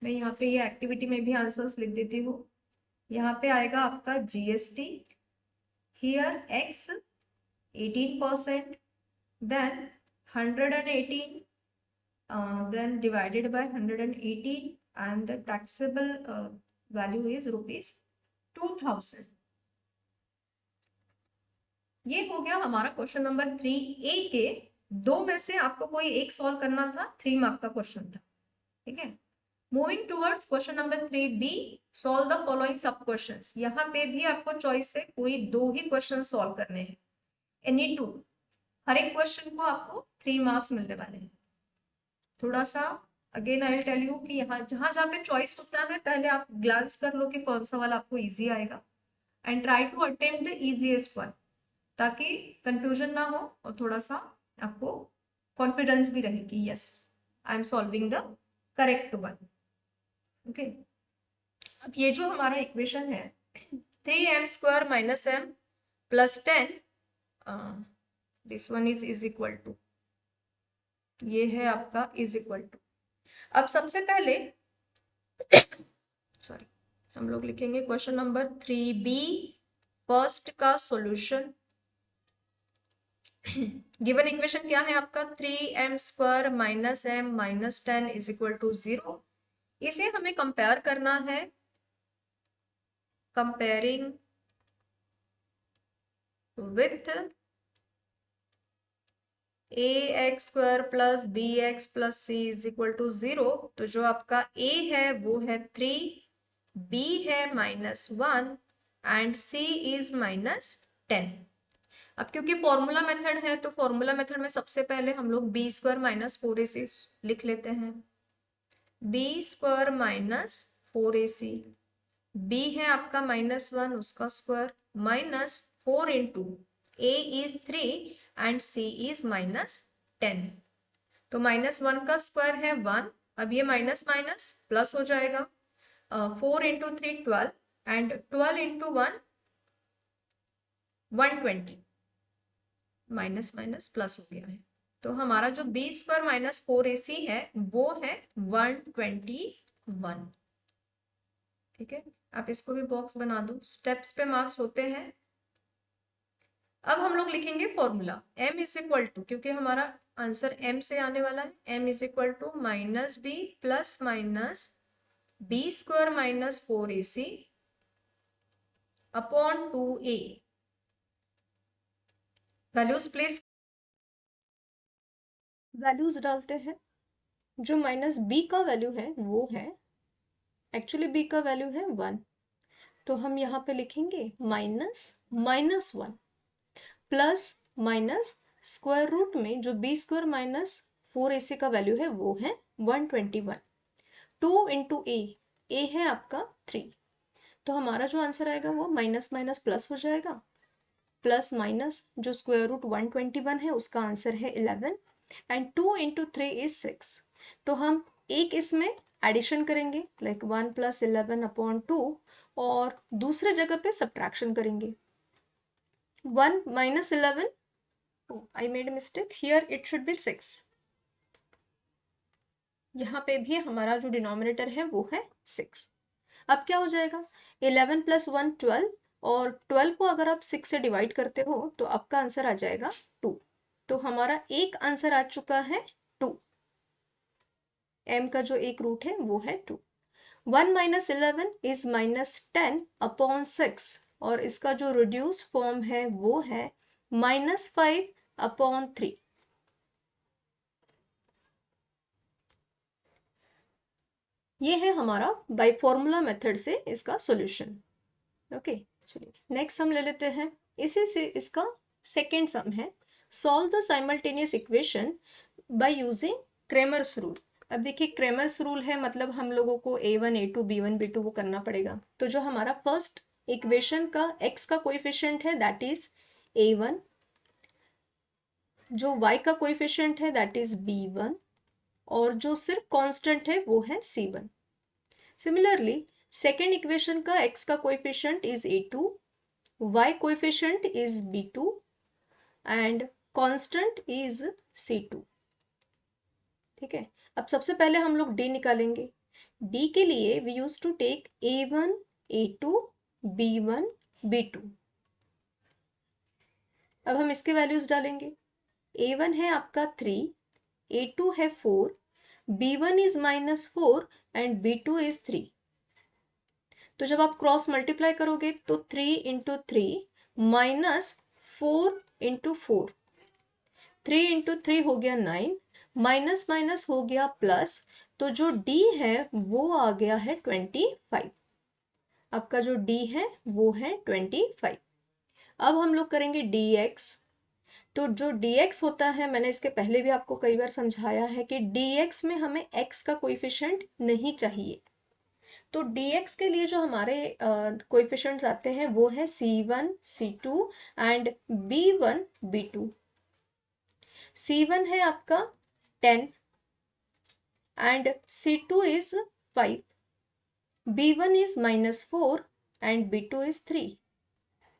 मैं यहाँ पे ये एक्टिविटी में भी आंसर्स लिख देती हूँ। यहाँ पे आएगा आपका GST, here x 18%, then 118, then divided by 118, and the taxable value is ₹2000। ये हो गया हमारा क्वेश्चन नंबर 3A के। दो में से आपको कोई एक सॉल्व करना था, 3 मार्क का क्वेश्चन था। ठीक है, moving towards question number 3B, solve the following सब क्वेश्चंस। यहाँ पे भी आपको चॉइस है, कोई 2 ही क्वेश्चन सॉल्व करने हैं, एनी 2। हर एक क्वेश्चन को आपको 3 मार्क्स मिलने वाले हैं। थोड़ा सा again I will tell you कि यहाँ जहां जहां पे चॉइस होता है, पहले आप ग्लांस कर लो कि कौन सा वाला आपको इजी आएगा, and try to attempt the easiest one, ताकि कंफ्यूजन ना हो और थोड़ा सा आपको कॉन्फिडेंस भी रहे कि yes I am solving the correct one. Okay, अब ये जो हमारा इक्वेशन है 3m² - m + 10, this one is equal to, ये है आपका इज इक्वल टू। अब सबसे पहले सॉरी, हम लोग लिखेंगे क्वेश्चन नंबर 3B फर्स्ट का सॉल्यूशन। गिवन इक्वेशन क्या है आपका? 3m² - m - 10 is equal to 0। इसे हमें कंपेयर करना है, comparing with ax² + bx + c is equal to 0। तो जो आपका a है वो है 3, b है -1 एंड c इज -10। अब क्योंकि फॉर्मूला मेथड है, तो फॉर्मूला मेथड में सबसे पहले हम लोग b² - 4ac लिख लेते हैं। b² - 4ac, b है आपका -1, उसका square, -4 into a is 3 and c is -10। तो -1 का स्क्वायर है 1, अब ये माइनस माइनस प्लस हो जाएगा। 4 into 3 12, and 12 into 1 120, minus minus plus हो गया है। तो हमारा जो b² - 4ac है वो है 121। ठीक है, आप इसको भी बॉक्स बना दो, स्टेप्स पे मार्क्स होते हैं। अब हम लोग लिखेंगे formula m is equal to, क्योंकि हमारा आंसर m से आने वाला है, m is equal to -b plus minus b² - 4ac upon 2a। Values place values डालते हैं। जो माइनस बी का वैल्यू है वो है, एक्चुअली बी का वैल्यू है 1, तो हम यहाँ पे लिखेंगे minus minus 1 plus minus square root में जो बी स्क्वायर माइनस 4ac का वैल्यू है वो है 121। 2 इंटू ए है आपका 3, तो हमारा जो आंसर आएगा वो माइनस माइनस प्लस हो जाएगा, प्लस माइनस जो स्क्वायर रूट 121 है उसका आंसर है 11 एंड 2 इंटू 3 इज 6। तो हम एक इसमें एडिशन करेंगे लाइक 1 प्लस 11 अपॉन 2, और दूसरे जगह पे सब्ट्रैक्शन करेंगे। 1 minus 11, oh, I made a mistake, here it should be 6। यहाँ पे भी हमारा जो डिनोमिनेटर है वो है 6। अब क्या हो जाएगा, 11 प्लस 1 12, और 12 को अगर आप 6 से डिवाइड करते हो तो आपका आंसर आ जाएगा 2। तो हमारा एक आंसर आ चुका है 2। m का जो एक रूट है वो है 2। 1 माइनस 11 इज माइनस 10 अपॉन 6, और इसका जो रिड्यूस फॉर्म है वो है माइनस 5 अपॉन 3। ये है हमारा बाय फॉर्मूला मेथड से इसका सॉल्यूशन। ओके, चलिए नेक्स्ट हम ले लेते हैं, इसी से इसका सेकेंड सम है, solve the simultaneous equation by using Cramer's rule. अब देखिए क्रेमर्स रूल है, मतलब हम लोगों को a1 a2 b1 b2 वो करना पड़ेगा। तो जो हमारा फर्स्ट इक्वेशन का x का कोएफिशिएंट है दैट इज a1, जो y का कोएफिशिएंट है दैट इज b1, और जो सिर्फ कांस्टेंट है वो है c1। Similarly, second equation का x का coefficient is a2, y coefficient is b2 and constant is c2। ठीक है, अब सबसे पहले हम लोग d निकालेंगे। d के लिए we used to take a1 a2 b1 b2। अब हम इसके वैल्यूज डालेंगे। a1 है आपका 3, a2 है 4, b1 is -4 and b2 is 3। तो जब आप क्रॉस मल्टीप्लाई करोगे तो 3 इंटू 3 माइनस 4 इंटू 4, 3 इंटू 3 हो गया 9, माइनस माइनस हो गया प्लस, तो जो d है वो आ गया है 25। आपका जो d है वो है 25। अब हम लोग करेंगे dx। तो जो dx होता है, मैंने इसके पहले भी आपको कई बार समझाया है कि dx में हमें x का कोएफिशिएंट नहीं चाहिए। तो dx के लिए जो हमारे कोएफिशिएंट्स आते हैं वो है c1 c2 and b1 b2। c1 है आपका 10 and c2 is 5, b1 is -4 and b2 is 3।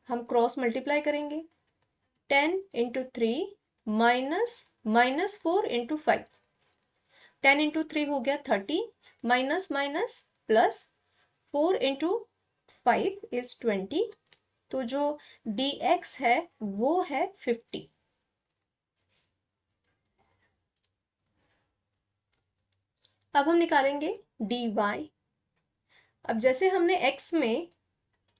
हम क्रॉस मल्टीप्लाई करेंगे, 10 इंटू 3 माइनस -4 इंटू 5, 10 इंटू 3 हो गया 30, minus minus plus, 4 into 5 is 20। तो जो dx है वो है 50। अब हम निकालेंगे dy। अब जैसे हमने x में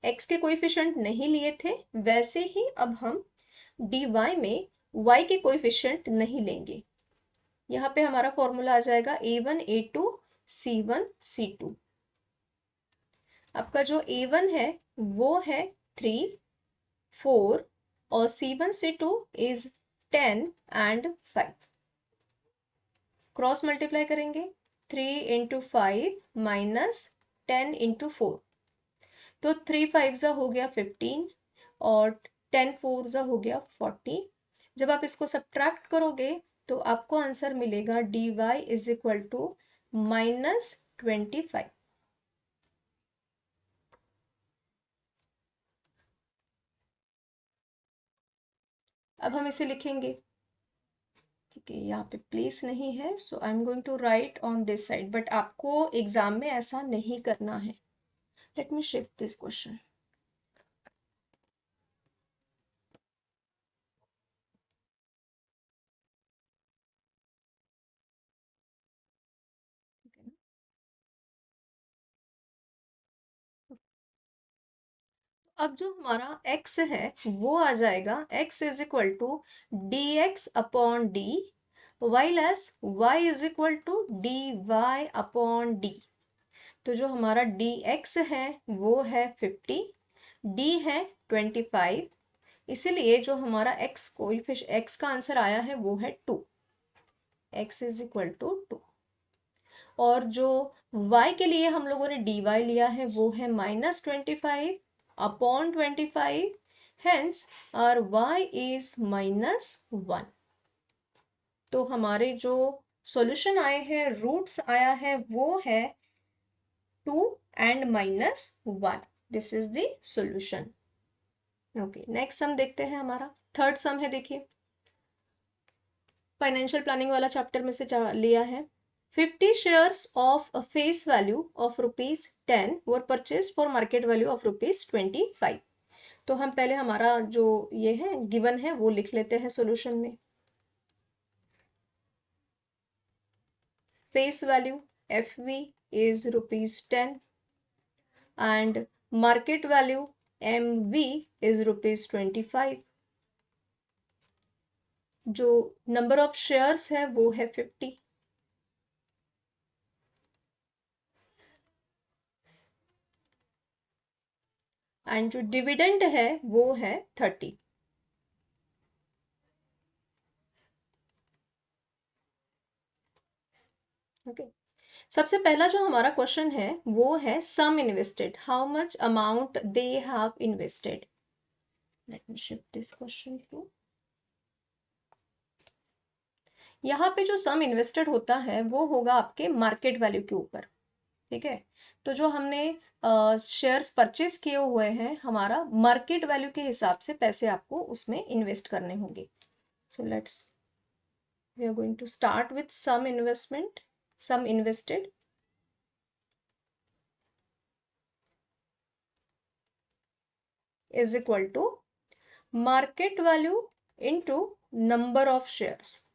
x के कोएफिशिएंट नहीं लिए थे, वैसे ही अब हम dy में y के कोएफिशिएंट नहीं लेंगे। यहाँ पे हमारा फॉर्मूला आ जाएगा a1 a2 c1 c2। आपका जो a1 है वो है 3 4, और c1 c2 is 10 and 5। Cross multiply करेंगे, 3 इंटू 5 माइनस 10 इंटू 4, तो 3 5 ज़ा हो गया 15 और 10 4 ज़ा हो गया 40। जब आप इसको सब्ट्रैक्ट करोगे तो आपको आंसर मिलेगा dy इज इक्वल टू -25। अब हम इसे लिखेंगे, ठीक है, यहाँ पे प्लेस नहीं है, so I am going to write on this side, but आपको एग्जाम में ऐसा नहीं करना है। Let me shift this question. अब जो हमारा x है वो आ जाएगा x is equal to d x upon d whereas y is equal to dy upon d। तो जो हमारा dx है वो है 50, d है 25, इसीलिए जो हमारा x का आंसर आया है वो है 2। x is equal to 2। और जो y के लिए हम लोगों ने dy लिया है वो है -25 अपॉन 25, हेंस और y इज -1। तो हमारे जो सॉल्यूशन आए हैं, रूट्स आया है वो है 2 and -1। This is the solution. Okay, next sum देखते हैं। हमारा थर्ड सम है, देखिए फाइनेंशियल प्लानिंग वाला चैप्टर में से लिया है। 50 shares of a face value of ₹10 were purchase for market value of ₹25। तो हम पहले हमारा जो ये है गिवन है वो लिख लेते हैं सॉल्यूशन में। Face value FV is ₹10 and market value MV is ₹25। जो नंबर ऑफ शेयर्स है वो है 50 एंड जो डिविडेंड है वो है 30। ओके, सबसे पहला जो हमारा क्वेश्चन है वो है sum invested, how much amount they have invested. Let me shift this question too. यहाँ पे जो सम इन्वेस्टेड होता है वो होगा आपके मार्केट वैल्यू के ऊपर। ठीक है, तो जो हमने शेयर्स परचेज किए हुए हैं, हमारा मार्केट वैल्यू के हिसाब से पैसे आपको उसमें इन्वेस्ट करने होंगे। So let's we are going to start with sum invested is equal to market value into number of shares.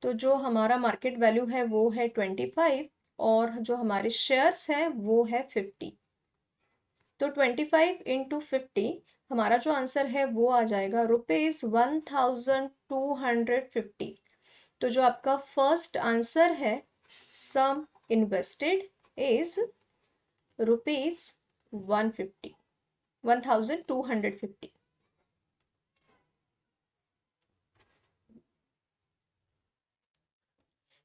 तो जो हमारा मार्केट वैल्यू है वो है 25 और जो हमारे शेयर्स हैं वो है 50। तो 25 इंटू 50, हमारा जो आंसर है वो आ जाएगा ₹1250। तो जो आपका फर्स्ट आंसर है सम इन्वेस्टेड इज ₹150, 1250।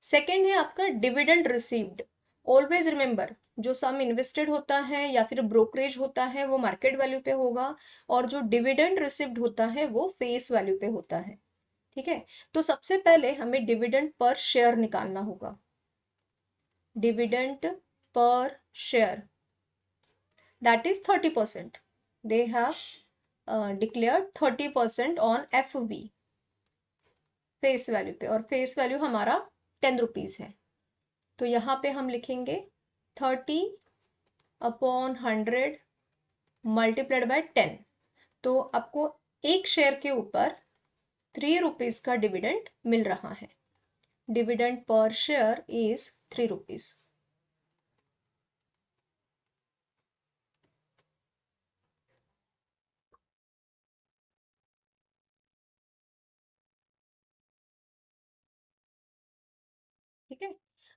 सेकेंड है आपका डिविडेंड रिसीव्ड। ऑलवेज रिमेंबर, जो सम इन्वेस्टेड होता है या फिर ब्रोकरेज होता है वो मार्केट वैल्यू पे होगा, और जो डिविडेंड रिसीव्ड होता है वो फेस वैल्यू पे होता है। ठीक है, तो सबसे पहले हमें डिविडेंड पर शेयर निकालना होगा। Dividend per share that is 30%। They have declare 30% on FV, face value पे, और फेस वैल्यू हमारा ₹10 है। तो यहाँ पे हम लिखेंगे 30/100 मल्टीप्लाइड बाय 10। तो आपको एक शेयर के ऊपर ₹3 का डिविडेंड मिल रहा है। Dividend per share is ₹3। ठीक है,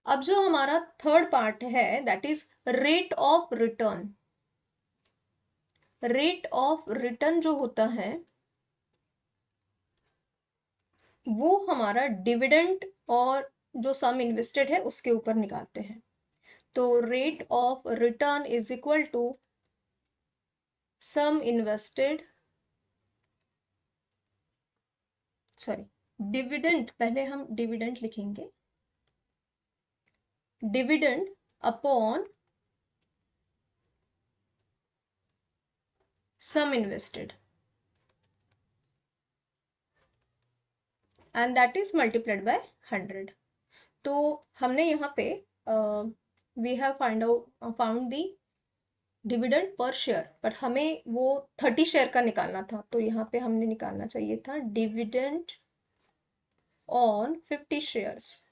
अब जो हमारा थर्ड पार्ट है that is rate of return. Rate of return जो होता है वो हमारा डिविडेंड और जो सम इन्वेस्टेड है उसके ऊपर निकालते हैं। तो rate of return is equal to sum invested, sorry dividend, पहले हम डिविडेंड लिखेंगे, dividend upon sum invested and that is multiplied by 100। तो हमने यहाँ पे we have found the dividend per share, but हमें वो 30 शेयर का निकालना था, तो यहाँ पे हमने निकालना चाहिए था डिविडेंड ऑन 50 शेयर्स।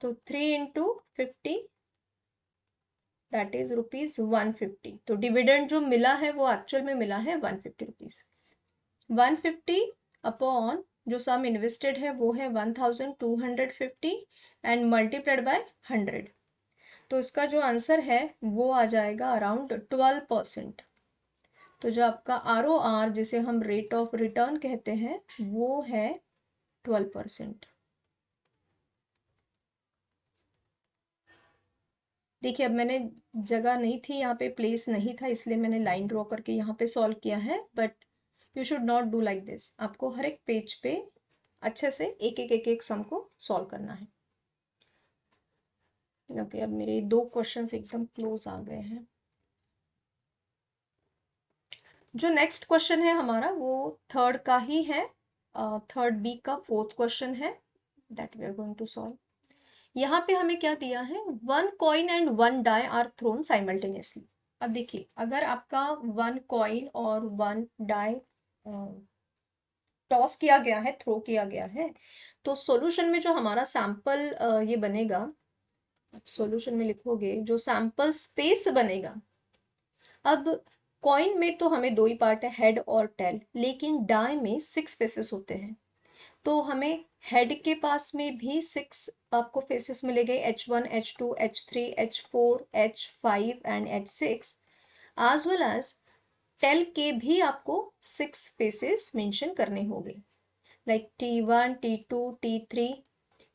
तो 3 इंटू 50 दैट इज ₹150। तो डिविडेंड जो मिला है वो एक्चुअल में मिला है ₹150। 150 अपॉन जो सम इन्वेस्टेड है वो है 1250 एंड मल्टीप्लाइड बाय 100। तो इसका जो आंसर है वो आ जाएगा अराउंड 12%। तो जो आपका ROR जिसे हम रेट ऑफ रिटर्न कहते हैं वो है 12%। देखिए, अब मैंने जगह नहीं थी यहाँ पे, प्लेस नहीं था, इसलिए मैंने लाइन ड्रॉ करके यहाँ पे सॉल्व किया है, but you should not do like this. आपको हर एक पेज पे अच्छे से एक एक सम को सॉल्व करना है। ओके, अब मेरे दो क्वेश्चंस एकदम क्लोज आ गए हैं। जो नेक्स्ट क्वेश्चन है हमारा वो थर्ड का ही है, थर्ड बी का फोर्थ क्वेश्चन है that we are going to solve. यहाँ पे हमें क्या दिया है, 1 coin and 1 die are thrown simultaneously. अब देखिए, अगर आपका 1 कॉइन और 1 डाई टॉस किया गया है, थ्रो किया गया है, तो सॉल्यूशन में जो हमारा सैंपल ये बनेगा, आप सॉल्यूशन में लिखोगे जो सैंपल स्पेस बनेगा। अब कॉइन में तो हमें दो ही पार्ट है, हेड और टेल, लेकिन डाई में 6 फेसेस होते हैं। तो हमें हेड के पास में भी 6 आपको फेसेस मिलेंगे, H1, H2, H3, H4, H5 and H6, as well as tail के भी आपको 6 फेसेस मेंशन करने होंगे, like T1, T2, T3,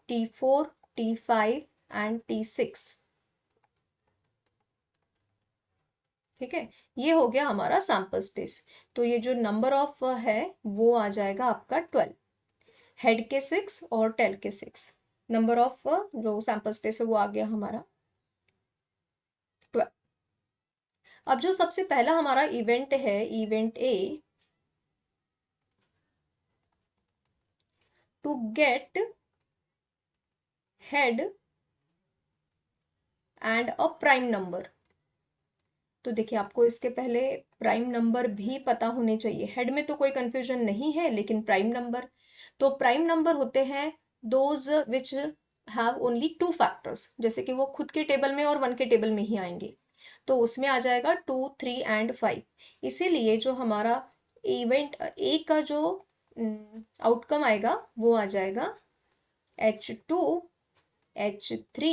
T4, T5 and T6। ठीक है, ये हो गया हमारा सैंपल स्पेस। तो ये जो नंबर ऑफ है वो आ जाएगा आपका 12, हेड के 6 और टेल के 6। नंबर ऑफ जो सैंपल स्पेस है वो आ गया हमारा 12। अब जो सबसे पहला हमारा इवेंट है, event A, to get head and a prime number. तो देखिए, आपको इसके पहले प्राइम नंबर भी पता होने चाहिए। हेड में तो कोई कंफ्यूजन नहीं है, लेकिन प्राइम नंबर, तो प्राइम नंबर होते हैं those which have only 2 factors, जैसे कि वो खुद के टेबल में और 1 के टेबल में ही आएंगे। तो उसमें आ जाएगा 2, 3 एंड 5। इसीलिए जो हमारा इवेंट ए का जो आउटकम आएगा वो आ जाएगा H2, H3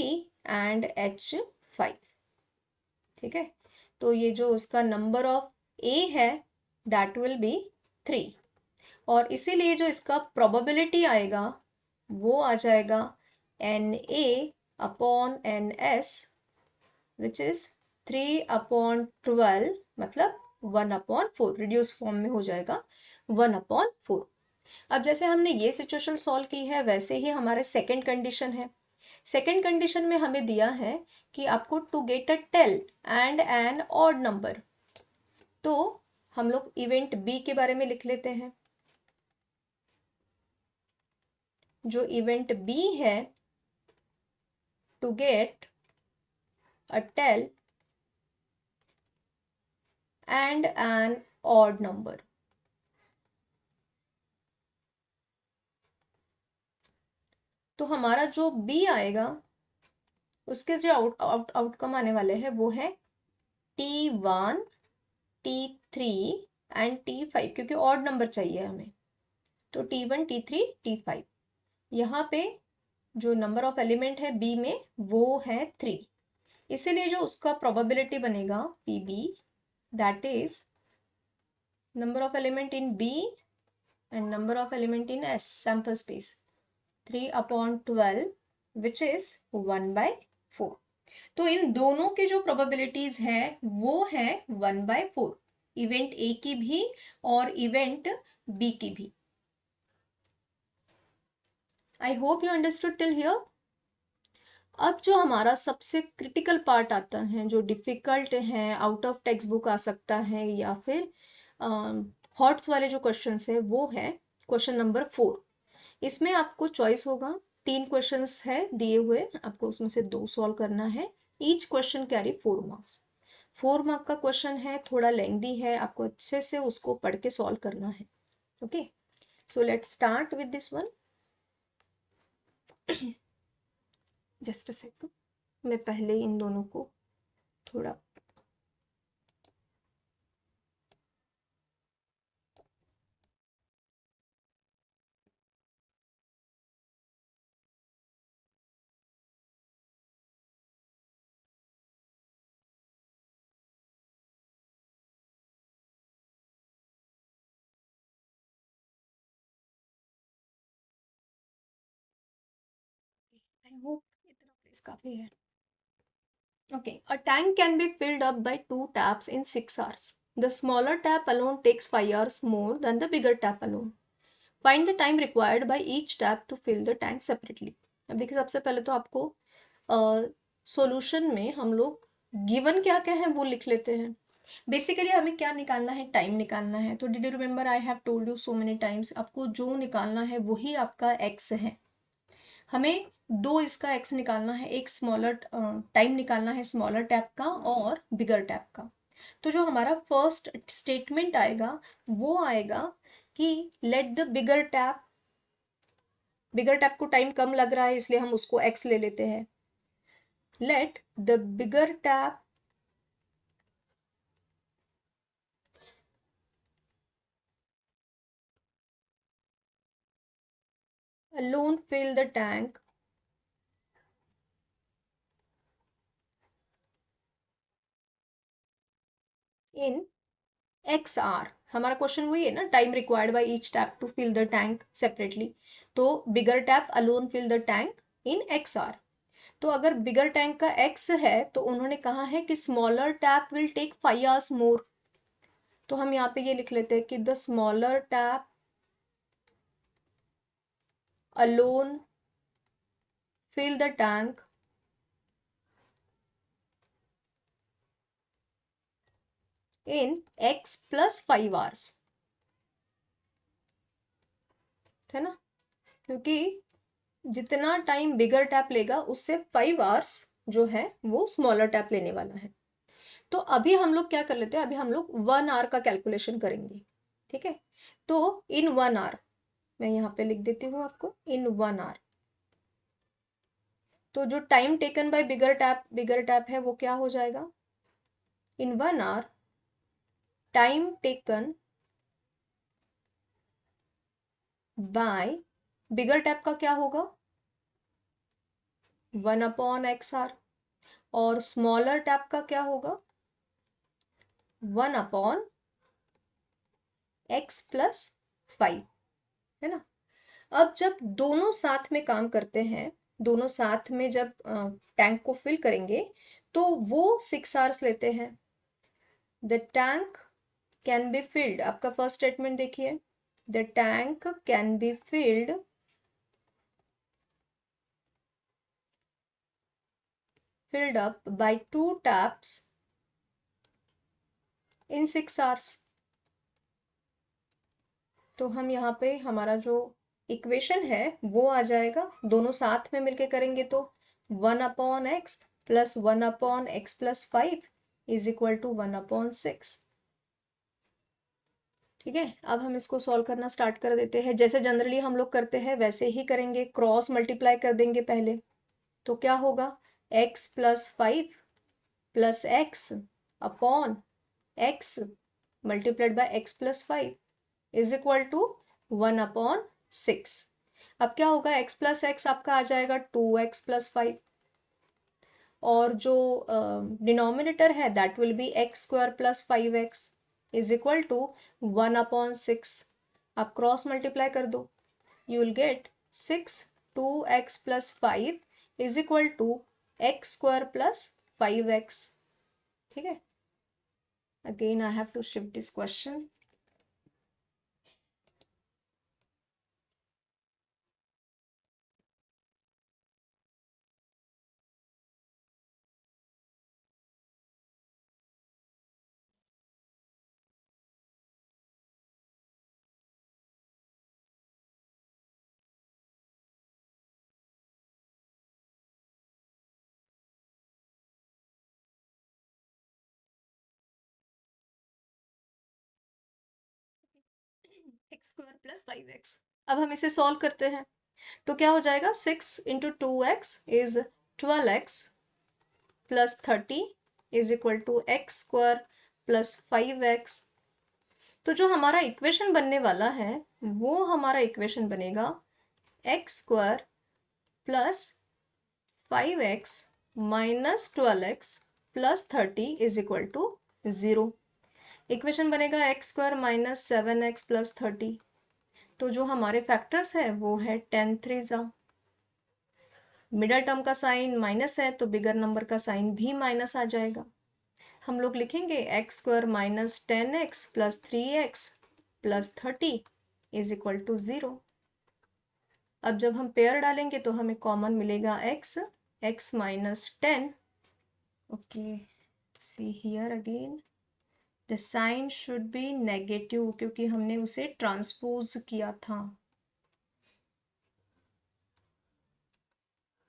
एंड H5। ठीक है, तो ये जो उसका नंबर ऑफ ए है दैट विल बी 3, और इसीलिए जो इसका प्रोबेबिलिटी आएगा वो आ जाएगा Na upon Ns, which is 3/12, मतलब 1/4, रिड्यूस फॉर्म में हो जाएगा 1/4। अब जैसे हमने ये सिचुएशन सॉल्व की है, वैसे ही हमारे सेकंड कंडीशन है। सेकंड कंडीशन में हमें दिया है कि आपको to get a tail and an odd number. तो हम लोग इवेंट बी के बारे में लिख लेते हैं। जो इवेंट बी है, to get a tail and an odd number. तो हमारा जो बी आएगा उसके जो आउटकम आने वाले हैं वो है T1, T3 एंड T5, क्योंकि ऑड नंबर चाहिए हमें। तो T1, T3, T5। यहाँ पे जो नंबर ऑफ एलिमेंट है बी में वो है 3, इसीलिए जो उसका प्रोबेबिलिटी बनेगा PB, that is number of element in B and number of element in S sample space, 3/12 which is 1/4। तो इन दोनों के जो प्रोबेबिलिटीज है वो है 1/4, इवेंट ए की भी और इवेंट बी की भी। आई hope you understood till here. अब जो हमारा सबसे क्रिटिकल पार्ट आता है, जो डिफिकल्ट है, आउट ऑफ टेक्स्ट बुक आ सकता है या फिर हॉट्स वाले जो क्वेश्चंस है, वो है क्वेश्चन नंबर 4। इसमें आपको चॉइस होगा, 3 क्वेश्चंस है दिए हुए, आपको उसमें से 2 सॉल्व करना है। Each question carry 4 marks. 4 mark का क्वेश्चन है, थोड़ा लेंदी है, आपको अच्छे से उसको पढ़ के सॉल्व करना है। Okay, so let's start with this one. Just a second, मैं पहले इन दोनों को थोड़ा आई होप इतना प्लेस काफी है। Okay, a tank can be filled up by two taps in 6 hours. The smaller tap alone takes 5 hours more than the bigger tap alone. Find the time required by each tap to fill the tank separately. अब देखिए, सबसे पहले तो आपको solution में हम लोग given क्या क्या है वो लिख लेते हैं। बेसिकली हमें क्या निकालना है, टाइम निकालना है। तो did you remember, I have told you so many times, आपको जो निकालना है वही आपका एक्स है। हमें दो इसका एक्स निकालना है, एक स्मॉलर टाइम निकालना है स्मॉलर टैप का और बिगर टैप का। तो जो हमारा फर्स्ट स्टेटमेंट आएगा वो आएगा कि लेट द बिगर टैप को टाइम कम लग रहा है इसलिए हम उसको एक्स ले लेते हैं। Let the bigger tap alone fill the tank in x hours. हमारा क्वेश्चन वही है ना, time required by each tap to fill the tank separately. तो bigger tap alone fill the tank in x hours. तो अगर बिगर टैंक का x है तो उन्होंने कहा है कि smaller tap will take 5 hours more. तो हम यहाँ पे ये लिख लेते हैं कि the smaller tap alone fill the tank in x plus 5 hours, है ना, क्योंकि जितना टाइम बिगर टैप लेगा उससे 5 hours जो है वो स्मॉलर टैप लेने वाला है। तो अभी हम लोग क्या कर लेते हैं, अभी हम लोग 1 hour का कैलकुलेशन करेंगे। ठीक है, तो इन 1 hour, मैं यहाँ पे लिख देती हूँ आपको, इन 1 hour। तो जो time taken by bigger tap है वो क्या हो जाएगा, इन 1 hour time taken by bigger tap का क्या होगा, 1/XR। और स्मॉलर टैप का क्या होगा, 1/X+5, है ना। अब जब दोनों साथ में काम करते हैं, दोनों साथ में जब टैंक को फिल करेंगे तो वो 6 hours लेते हैं। The tank can be filled, आपका फर्स्ट स्टेटमेंट देखिए, the tank can be filled up by 2 taps in 6 hours। तो हम यहाँ पे हमारा जो इक्वेशन है वो आ जाएगा, दोनों साथ में मिलके करेंगे तो 1/x plus 1/x+5 is equal to 1/6। ठीक है, अब हम इसको सॉल्व करना स्टार्ट कर देते हैं। जैसे जनरली हम लोग करते हैं वैसे ही करेंगे, क्रॉस मल्टीप्लाई कर देंगे पहले। तो क्या होगा, x+5 plus x/x multiplied by x+5 is equal to 1/6। अब क्या होगा, x+x आपका आ जाएगा 2x+5, और जो डिनोमिनेटर है that will be x² + 5x is equal to 1/6। आप क्रॉस मल्टीप्लाई कर दो, you will get 6 2x+5 is equal to x² + 5x। ठीक है, again I have to shift this question. x² + 5x। अब हम इसे सॉल्व करते हैं तो क्या हो जाएगा, 6 × 2x is 12x plus 30 is equal to x² + 5x। तो जो हमारा इक्वेशन बनने वाला है वो हमारा इक्वेशन बनेगा x² + 5x minus 12x plus 30 is equal to 0। Equation बनेगा x² - 7x + 30। तो जो हमारे फैक्टर्स है वो है 10 3 जा मिडल टर्म का साइन माइनस है तो बिगर नंबर का साइन भी माइनस आ जाएगा। हम लोग लिखेंगे x square minus 10x plus 3x plus 30 is equal to 0। अब जब हम पेयर डालेंगे तो हमें कॉमन मिलेगा x minus 10। Okay, see here again the sign should be negative क्योंकि हमने उसे ट्रांसपोज किया था।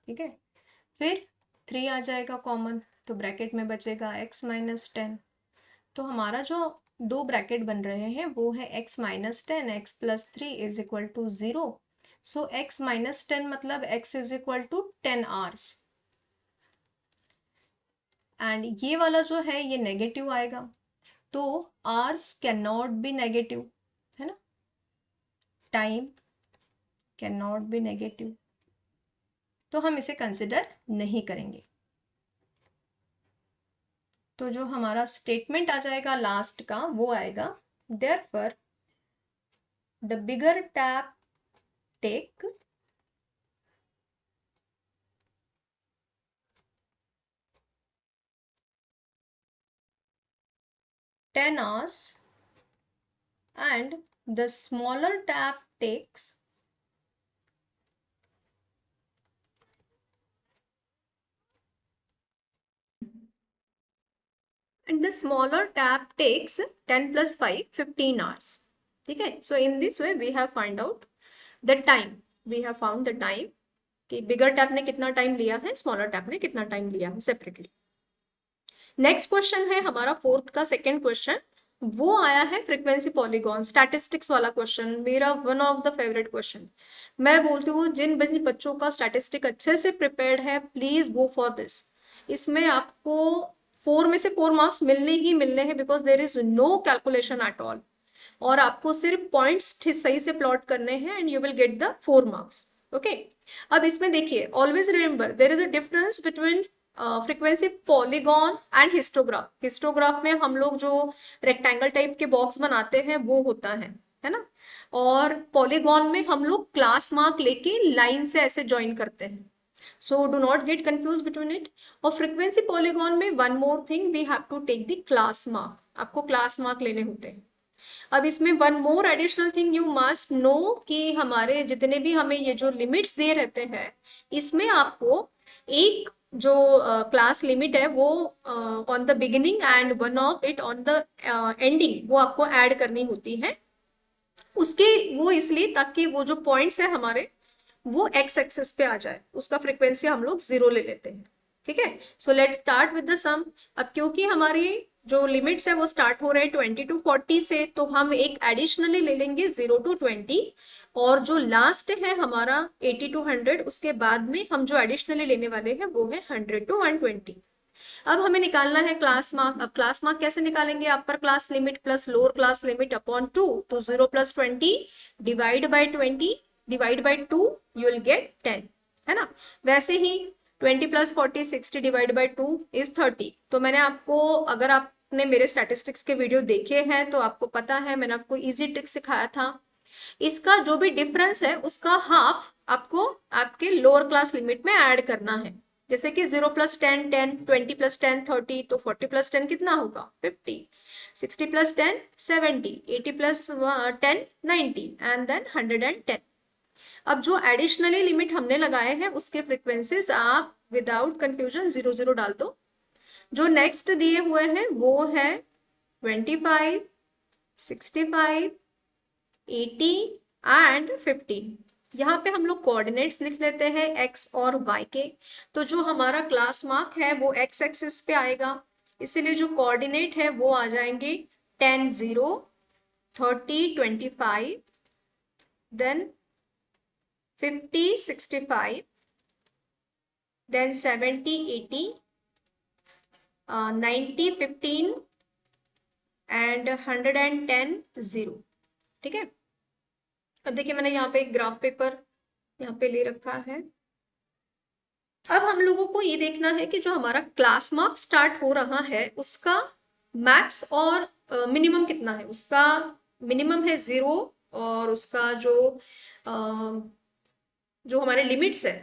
ठीक है, फिर 3 आ जाएगा कॉमन तो ब्रैकेट में बचेगा x माइनस 10। तो हमारा जो दो ब्रैकेट बन रहे हैं वो है x minus 10 x plus 3 is equal to 0। So x minus 10 मतलब x is equal to 10 hours. And ये वाला जो है ये नेगेटिव आएगा तो hours can not be negative, है ना, time can not be negative, तो हम इसे कंसिडर नहीं करेंगे। तो जो हमारा स्टेटमेंट आ जाएगा लास्ट का वो आएगा therefore the bigger tap take ten hours and the smaller tap takes and the smaller tap takes 10 plus 5 15 hours। ठीक है, so in this way we have find out the time, we have found the time कि बिगर tap ने कितना time लिया है, smaller tap ने कितना time लिया है सेपरेटली। नेक्स्ट क्वेश्चन है हमारा फोर्थ का सेकंड क्वेश्चन, वो आया है फ्रीक्वेंसी पॉलीगॉन स्टैटिस्टिक्स वाला क्वेश्चन, मेरा one of the favourite question. मैं बोलती हूँ जिन बच्चों का स्टैटिस्टिक अच्छे से प्रिपेयर्ड है प्लीज गो फॉर दिस। इसमें आपको 4 में से 4 मार्क्स मिलने ही मिलने हैं because there is no calculation at all, और आपको सिर्फ पॉइंट्स सही से प्लॉट करने हैं and you will get the 4 marks. Okay, अब इसमें देखिए always remember there is a difference between frequency polygon and histograph. Histograph में हम लोग जो रेक्टेंगल टाइप के बॉक्स बनाते हैं वो होता है ना, और पॉलीगॉन में हम लोग क्लास मार्क लेके लाइन से ऐसे ज्वाइन करते हैं। So do not get confuse between it. और फ्रीक्वेंसी पॉलीगॉन में one more thing we have to take the class mark, आपको क्लास मार्क लेने होते हैं। अब इसमें one more additional thing you must know कि हमारे जितने भी हमें ये जो लिमिट्स दे रहते हैं इसमें आपको एक जो क्लास लिमिट है वो on the beginning and one of it on the ending वो आपको ऐड करनी होती है। उसके वो इसलिए ताकि वो जो पॉइंट्स है हमारे वो एक्स एक्सिस पे आ जाए, उसका फ्रीक्वेंसी हम लोग 0 ले लेते हैं। ठीक है, so let's start with the sum. अब क्योंकि हमारी जो लिमिट्स है वो स्टार्ट हो रहे हैं 20 to 40 से, तो हम एक एडिशनली ले लेंगे 0 to 20, और जो लास्ट है हमारा 80 to 100 उसके बाद में हम जो एडिशनली लेने वाले हैं वो है 100 to 120। अब हमें निकालना है क्लास मार्क। अब क्लास मार्क कैसे निकालेंगे, upper class limit plus lower class limit upon 2, तो 0 plus 20 divide by 20 divide by 2 you will gate 10, है ना। वैसे ही 20 प्लस 40 60 डिवाइड बाई 2 इज 30। तो मैंने आपको, अगर आपने मेरे स्टैटिस्टिक्स के वीडियो देखे हैं तो आपको पता है मैंने आपको इजी ट्रिक सिखाया था। इसका जो भी डिफरेंस है उसका हाफ आपको आपके लोअर क्लास लिमिट में ऐड करना है। जैसे कि 0 प्लस 10 10, 20 प्लस 10 30, तो 40 प्लस 10 कितना होगा 50, 60 प्लस 10 70, 80 प्लस 10 90 एंड देन 110। अब जो एडिशनली लिमिट हमने लगाए हैं उसके फ्रीक्वेंसीज आप विदाउट कंफ्यूजन 0 0 डाल दो। जो नेक्स्ट दिए हुए हैं वो है 25, 65, 80 एंड 15। यहाँ पे हम लोग कोऑर्डिनेट्स लिख लेते हैं x और y के। तो जो हमारा क्लास मार्क है वो x एक्सिस पे आएगा, इसीलिए जो कोऑर्डिनेट है वो आ जाएंगे 10 0, 30 25, देन 50 65, देन 70 80, 90 15 एंड 110 0। ठीक है, अब देखिए मैंने यहाँ पे एक ग्राफ पेपर यहाँ पे ले रखा है। अब हम लोगों को ये देखना है कि जो हमारा क्लास मार्क स्टार्ट हो रहा है उसका मैक्स और मिनिमम कितना है। उसका मिनिमम है 0 और उसका जो हमारे लिमिट्स है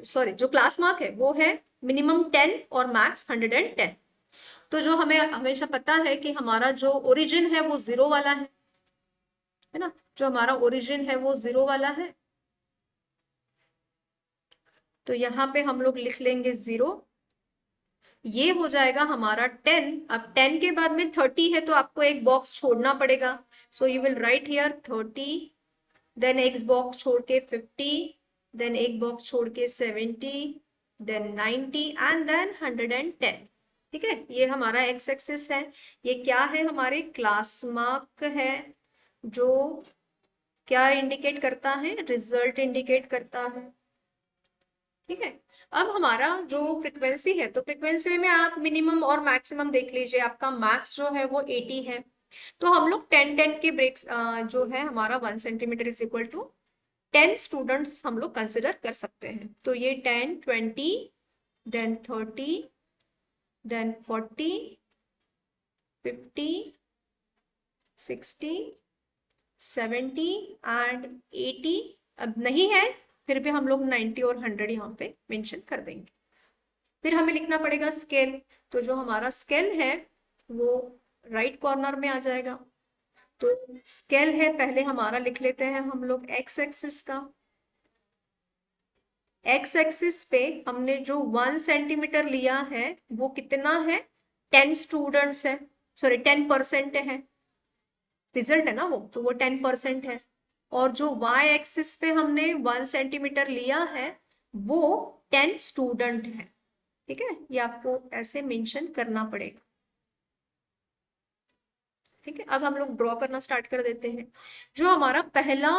सॉरी, जो क्लास मार्क है वो है मिनिमम 10 और मैक्स 110। तो जो हमें हमेशा पता है कि हमारा जो ओरिजिन है वो जीरो वाला है ना, जो हमारा ओरिजिन है वो जीरो वाला है। तो यहाँ पे हम लोग लिख लेंगे जीरो, ये हो जाएगा हमारा 10। अब 10 के बाद में 30 है तो आपको एक बॉक्स छोड़ना पड़ेगा, so you will write here 30, then एक बॉक्स छोड़ के 50, देन एक बॉक्स छोड़ के 70, देन 90 एंड देन 110। ठीक है, ये हमारा एक्स एक्सिस है। ये क्या है, हमारे क्लास मार्क है, जो क्या इंडिकेट करता है, रिजल्ट इंडिकेट करता है। ठीक है, अब हमारा जो फ्रीक्वेंसी है, तो फ्रीक्वेंसी में आप मिनिमम और मैक्सिमम देख लीजिए। आपका मैक्स जो है वो 80 है, तो हम लोग 10-10 के ब्रेक्स जो है हमारा 1 centimetre is equal to 10 students हम लोग कंसिडर कर सकते हैं। तो ये 10, 20, देन 30, देन 40, 50, 60, 70 एंड 80। अब नहीं है फिर भी हम लोग 90 और 100 यहाँ पे मेंशन कर देंगे। फिर हमें लिखना पड़ेगा स्केल। तो जो हमारा स्केल है वो राइट कॉर्नर में आ जाएगा। तो स्केल है, पहले हमारा लिख लेते हैं हम लोग एक्स एक्सिस का। एक्स एक्सिस पे हमने जो 1 सेंटीमीटर लिया है वो कितना है, 10 स्टूडेंट्स है, सॉरी 10% है, रिजल्ट है ना वो, तो वो 10% है। और जो वाई एक्सिस पे हमने 1 सेंटीमीटर लिया है वो 10 स्टूडेंट है। ठीक है, ये आपको ऐसे मेंशन करना पड़ेगा। ठीक है, अब हम लोग ड्रॉ करना स्टार्ट कर देते हैं। जो हमारा पहला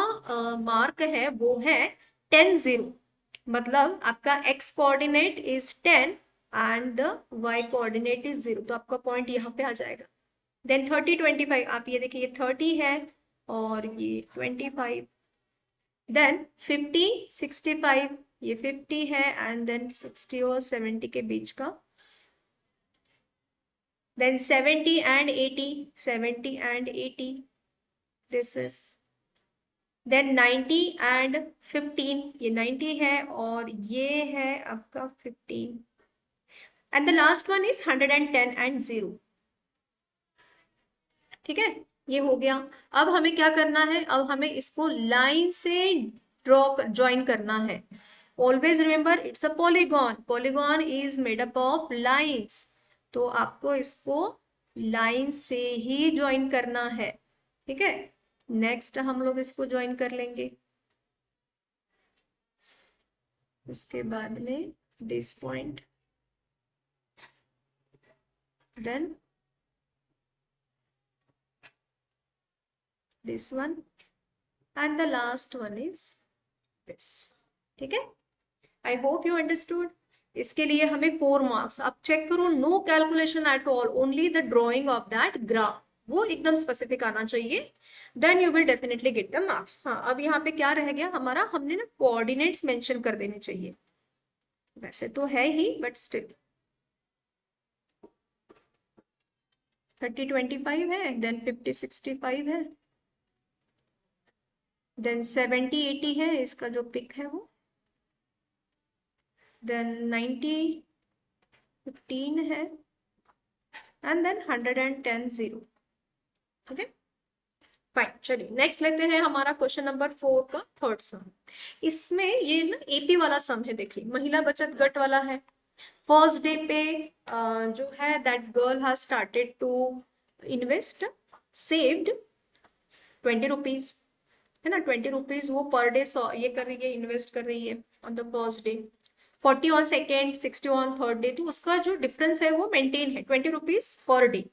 मार्क है वो है 10-0, मतलब आपका x coordinate is 10 and the y coordinate is 0, तो आपका पॉइंट यहाँ पे आ जाएगा। देन 30-25, आप ये देखिए ये 30 है और ये 25, देन 50-65, ये 50 है एंड देन 60 और 70 के बीच का, then 70 and 80, 70 and 80, this is, then 90 and 15, ये 90 है और ये है आपका 15, and the last one is 110 and 0। ठीक है, ये हो गया। अब हमें क्या करना है, अब हमें इसको लाइन से ड्रॉ ज्वाइन करना है। Always remember it's a polygon, polygon is made up of lines, तो आपको इसको लाइन से ही ज्वाइन करना है। ठीक है, नेक्स्ट हम लोग इसको ज्वाइन कर लेंगे। उसके बाद में this point, then this one and the last one is this। ठीक है, आई होप यू अंडरस्टूड। इसके लिए हमें 4 मार्क्स, अब चेक करो, no calculation at all, only the drawing of that graph, वो एकदम स्पेसिफिक आना चाहिए, then you will definitely get the marks. हाँ, अब यहाँ पे क्या रह गया हमारा, हमने ना कोऑर्डिनेट्स मेंशन कर देने चाहिए, वैसे तो है ही बट स्टिल। 30-25 है, देन 50-65 है, देन 70-80 है, इसका जो पिक है वो, देन 90-15 है एंड देन 110-0। ओके फाइन, चलिए नेक्स्ट लेते हैं हमारा क्वेश्चन नंबर 4 का थर्ड सम। इसमें ये ना एपी वाला सम है, देखिए महिला बचत गट वाला है। फर्स्ट डे पे जो है that girl has started to invest, saved 20 rupees, है ना, 20 रुपीज वो पर डे ये कर रही है, इन्वेस्ट कर रही है on the first day. 40 on second, 60 on third day, तो उसका जो डिफरेंस है वो मेंटेन है 20 रुपीज पर डे।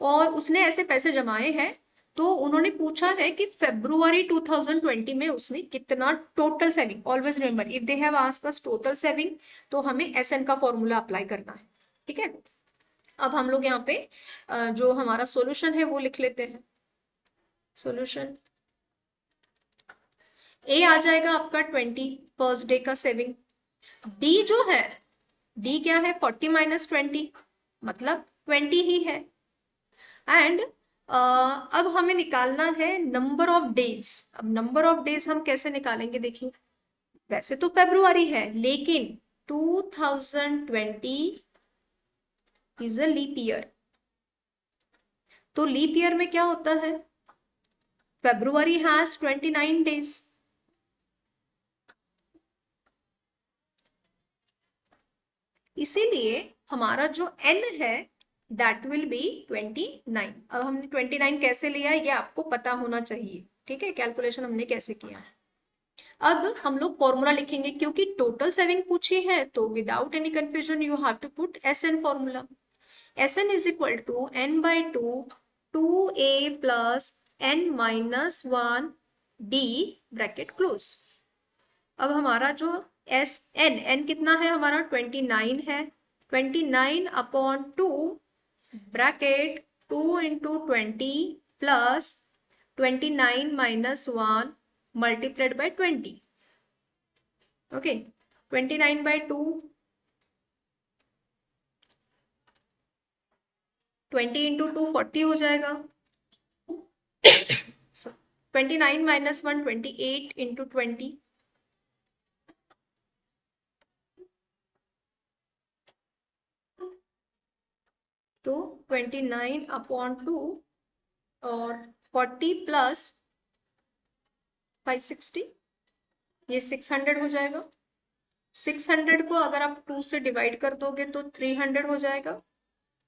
और उसने ऐसे पैसे जमाए हैं, तो उन्होंने पूछा है कि February 2020 में उसने कितना total saving, always remember if they have asked us total saving तो हमें एसएन का फॉर्मूला अप्लाई करना है। ठीक है, अब हम लोग यहाँ पे जो हमारा सॉल्यूशन है वो लिख लेते हैं। सॉल्यूशन ए आ जाएगा आपका 20 फर्स्ट डे का सेविंग, डी जो है, डी क्या है, 40 माइनस 20 मतलब 20 ही है, एंड अब हमें निकालना है नंबर ऑफ डेज। अब नंबर ऑफ डेज हम कैसे निकालेंगे, देखिए वैसे तो फेब्रुआरी है, लेकिन 2020 इज अ लीप ईयर। तो लीप ईयर में क्या होता है, फेब्रुआरी हैज 29 डेज। इसीलिए हमारा जो n है दैट विल बी 29। अब हमने 29 कैसे लिया है ये आपको पता होना चाहिए, ठीक है, कैलकुलेशन हमने कैसे किया है। अब हम लोग फॉर्मूला लिखेंगे, क्योंकि टोटल सेविंग पूछी है तो without any confusion you have to put S n formula. S n is equal to n by two a plus n minus one d bracket close. अब हमारा जो एस एन एन कितना है हमारा 29 है, 29 upon two bracket 2 into 20 plus 29 minus one multiplied by 20। Okay, 29 by two 20 into two 40 हो जाएगा। 29 minus one 28 into 20, तो 29 अपॉन टू और 40 प्लस 560, ये 600 हो जाएगा। 600 को अगर आप 2 से डिवाइड कर दोगे तो 300 हो जाएगा।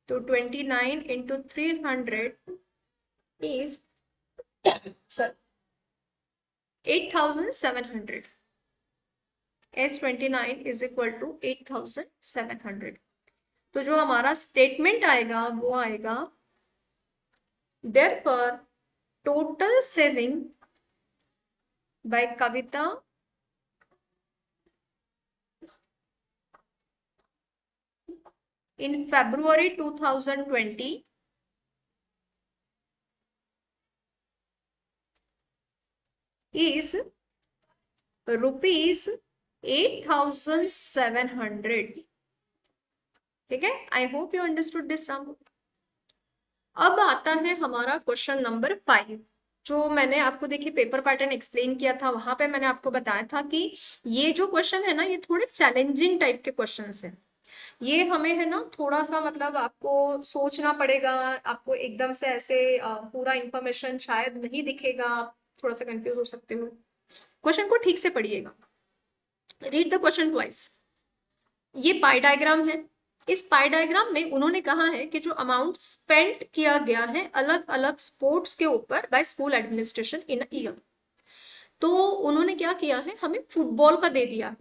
तो 29 इंटू 300 इज सर 8700। S29 is equal to 8700। तो जो हमारा स्टेटमेंट आएगा वो आएगा therefore total saving by Kavita in February 2020 is rupees 8700। ठीक है, I hope you understood this sum. अब आता है हमारा क्वेश्चन नंबर 5, जो मैंने आपको देखिए पेपर पैटर्न एक्सप्लेन किया था, वहां पे मैंने आपको बताया था कि ये जो क्वेश्चन है ना ये थोड़े चैलेंजिंग टाइप के क्वेश्चन है। ये हमें है ना थोड़ा सा मतलब आपको सोचना पड़ेगा, आपको एकदम से ऐसे पूरा इंफॉर्मेशन शायद नहीं दिखेगा, आप थोड़ा सा कंफ्यूज हो सकते हो। क्वेश्चन को ठीक से पढ़िएगा, रीड द क्वेश्चन ट्वाइस। ये पाई डायग्राम है। इस पाई डायग्राम में उन्होंने कहा है कि जो अमाउंट स्पेंड किया गया है अलग अलग स्पोर्ट्स के ऊपर bye school administration in year, तो उन्होंने क्या किया है, हमें फुटबॉल का दे दिया है।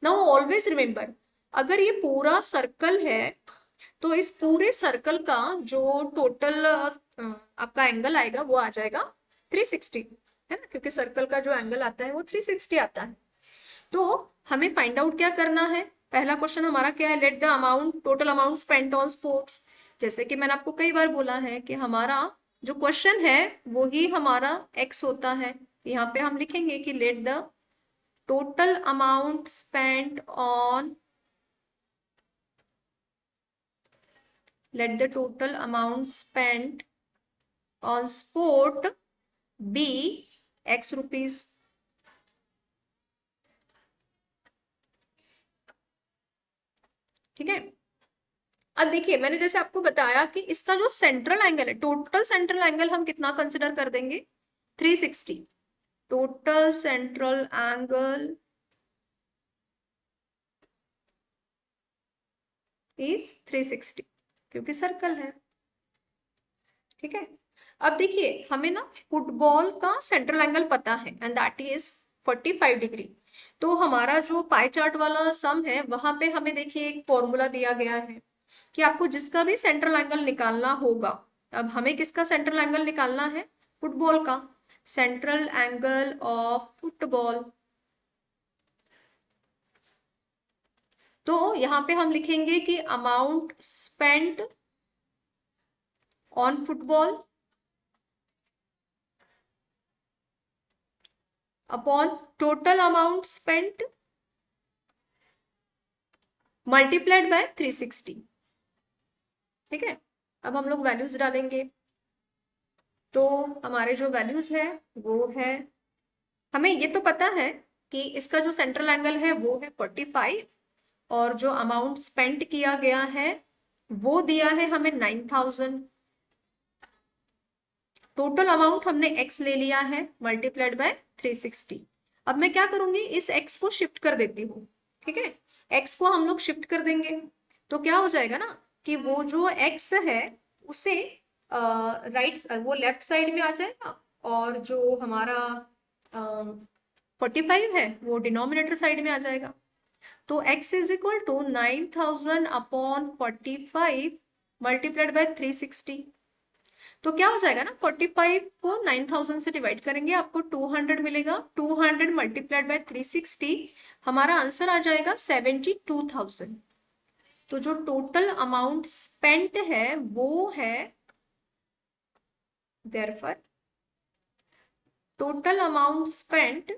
नाउ ऑलवेज रिमेंबर, अगर ये पूरा सर्कल है तो इस पूरे सर्कल का जो टोटल आपका एंगल आएगा वो आ जाएगा 360, है ना, क्योंकि सर्कल का जो एंगल आता है वो 360 आता है। तो हमें फाइंड आउट क्या करना है, पहला क्वेश्चन हमारा क्या है, let the amount total amount spent on sports. जैसे कि मैंने आपको कई बार बोला है कि हमारा जो क्वेश्चन है वो ही हमारा एक्स होता है। यहाँ पे हम लिखेंगे कि let the total amount spent on, let the total amount spent on sport be x rupees। ठीक है, अब देखिए मैंने जैसे आपको बताया कि इसका जो सेंट्रल एंगल है, टोटल सेंट्रल एंगल हम कितना कंसिडर कर देंगे, 360। टोटल सेंट्रल एंगल इज 360 क्योंकि सर्कल है। ठीक है, अब देखिए हमें ना फुटबॉल का सेंट्रल एंगल पता है एंड दैट इज 45 डिग्री। तो हमारा जो पाई चार्ट वाला सम है वहां पे हमें देखिए एक फॉर्मूला दिया गया है कि आपको जिसका भी सेंट्रल एंगल निकालना होगा। अब हमें किसका सेंट्रल एंगल निकालना है, फुटबॉल का। सेंट्रल एंगल ऑफ फुटबॉल, तो यहाँ पे हम लिखेंगे कि amount spent on football upon total amount spent multiplied by 360। ठीक है, अब हम लोग वैल्यूज डालेंगे, तो हमारे जो वैल्यूज है वो है, हमें ये तो पता है कि इसका जो सेंट्रल एंगल है वो है 45 और जो अमाउंट स्पेंड किया गया है वो दिया है हमें 9000। टोटल अमाउंट हमने x ले लिया है मल्टीप्लाइड बाय 360। अब मैं क्या करूंगी, इस x को शिफ्ट कर देती हूँ। ठीक है, x को हम लोग शिफ्ट कर देंगे तो क्या हो जाएगा ना कि वो जो x है उसे राइट वो लेफ्ट साइड में आ जाएगा और जो हमारा 45 है वो डिनोमिनेटर साइड में आ जाएगा। तो x is equal to 9000 upon 45 multiplied by 360। तो क्या हो जाएगा ना, 45 को 9000 से डिवाइड करेंगे आपको 200 मिलेगा। 200 मल्टीप्लाइड बाय 360, हमारा आंसर आ जाएगा 72,000। तो जो टोटल अमाउंट स्पेंट है वो है, therefore total amount spent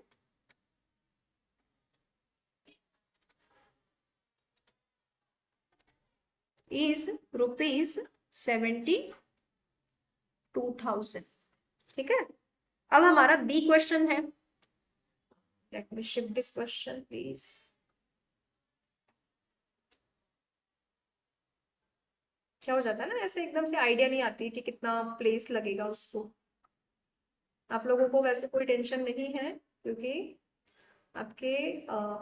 is ₹72,000। ठीक है, अब हमारा बी क्वेश्चन है। Let me shift this question please. क्या हो जाता है ना, ऐसे एकदम से आइडिया नहीं आती कि कितना प्लेस लगेगा उसको। आप लोगों को वैसे कोई टेंशन नहीं है क्योंकि आपके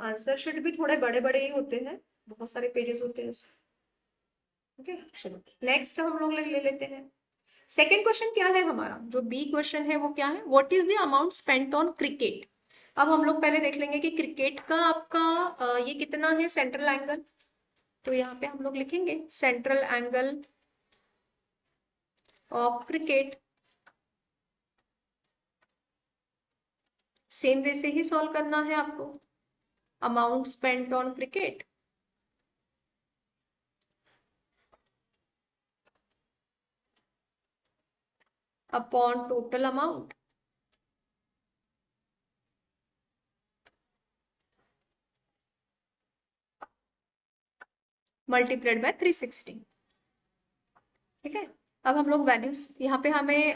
आंसर शीट भी थोड़े बड़े बड़े ही होते हैं, बहुत सारे पेजेस होते हैं उसमें। ठीक है, चलो नेक्स्ट हम लोग ले लेते हैं। सेकेंड क्वेश्चन क्या है हमारा, जो बी क्वेश्चन है वो क्या है, what is the amount spent on cricket. अब हम लोग पहले देख लेंगे कि क्रिकेट का आपका ये कितना है सेंट्रल एंगल। तो यहाँ पे हम लोग लिखेंगे central angle of cricket. Same way से ही सॉल्व करना है आपको। Amount spent on cricket upon total amount multiplied by 360। ठीक है, अब हम लोग वैल्यूज यहाँ पे हमें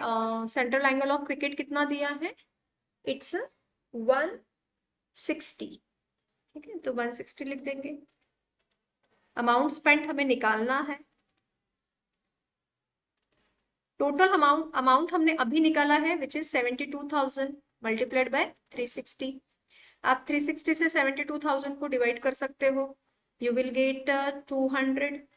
सेंट्रल एंगल ऑफ क्रिकेट कितना दिया है, इट्स 160। ठीक है, तो 160 लिख देंगे। अमाउंट स्पेंट हमें निकालना है। टोटल अमाउंट हमने अभी निकाला है विच इज 72,000 मल्टीप्लाइड बाय 360। आप 360 से 72,000 को डिवाइड कर सकते हो, यू विल गेट 200।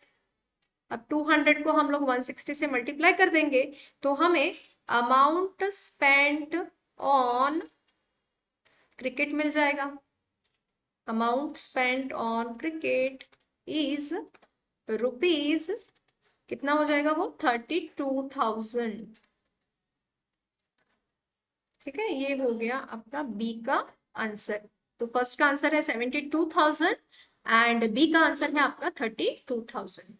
अब 200 को हम लोग 160 से मल्टीप्लाई कर देंगे तो हमें अमाउंट स्पेंट ऑन क्रिकेट मिल जाएगा। Amount spent on cricket is rupees, कितना हो जाएगा वो, 32,000। ठीक है, ये हो गया आपका बी का आंसर। तो फर्स्ट का आंसर है 72,000 एंड बी का आंसर है आपका 32,000।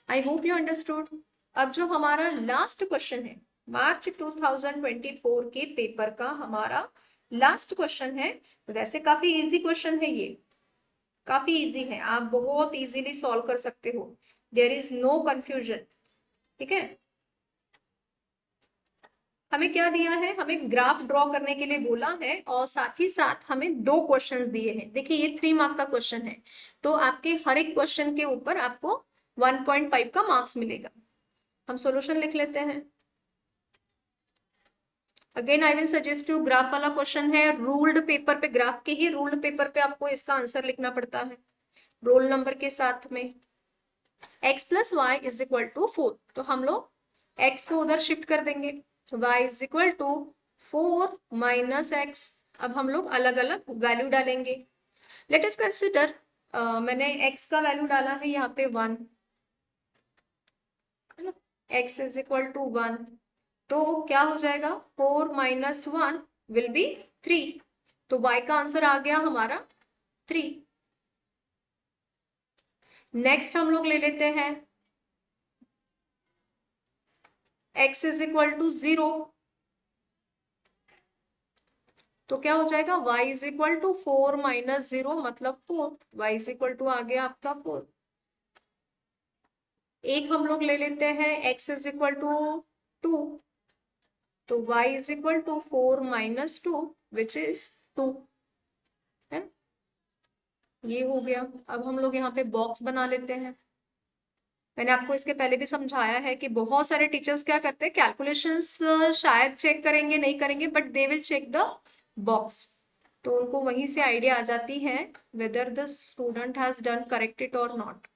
आई होप यू अंडरस्टूड। अब जो हमारा लास्ट क्वेश्चन है मार्च 2024 के पेपर का हमारा लास्ट क्वेश्चन है। वैसे काफी इजी क्वेश्चन है ये, काफी इजी है, आप बहुत इजीली सॉल्व कर सकते हो, देयर इज नो कंफ्यूजन। ठीक है, हमें क्या दिया है, हमें ग्राफ ड्रॉ करने के लिए बोला है और साथ ही साथ हमें दो क्वेश्चंस दिए हैं। देखिए ये 3 मार्क का क्वेश्चन है तो आपके हर एक क्वेश्चन के ऊपर आपको 1.5 का मार्क्स मिलेगा। हम सॉल्यूशन लिख लेते हैं। Again I will suggest you, graph वाला क्वेश्चन है, रूल्ड पेपर पे, ग्राफ के ही रूल्ड पेपर पे आपको इसका आंसर लिखना पड़ता है रोल नंबर के साथ में। x plus y is equal to 4, तो हम लोग x को उधर शिफ्ट कर देंगे, y is equal to 4 minus x. अब हम लोग अलग अलग वैल्यू डालेंगे। लेट अस कंसिडर, मैंने x का वैल्यू डाला है यहाँ पे 1, x इज इक्वल टू 1, तो क्या हो जाएगा 4 माइनस 1 विल बी 3, तो y का आंसर आ गया हमारा 3। नेक्स्ट हम लोग ले लेते हैं x इज इक्वल टू 0, तो क्या हो जाएगा y is equal to 4 minus 0 मतलब 4, y इज इक्वल टू आ गया आपका 4। एक हम लोग ले लेते हैं x इज इक्वल टू 2, तो y is equal to 4 minus 2 which is 2। है ना? ये हो गया। अब हम लोग यहाँ पे बॉक्स बना लेते हैं। मैंने आपको इसके पहले भी समझाया है कि बहुत सारे टीचर्स क्या करते हैं, कैलकुलेशंस शायद चेक करेंगे नहीं करेंगे, but they will check the box. तो उनको वहीं से आइडिया आ जाती है whether the student has done correct it और नॉट।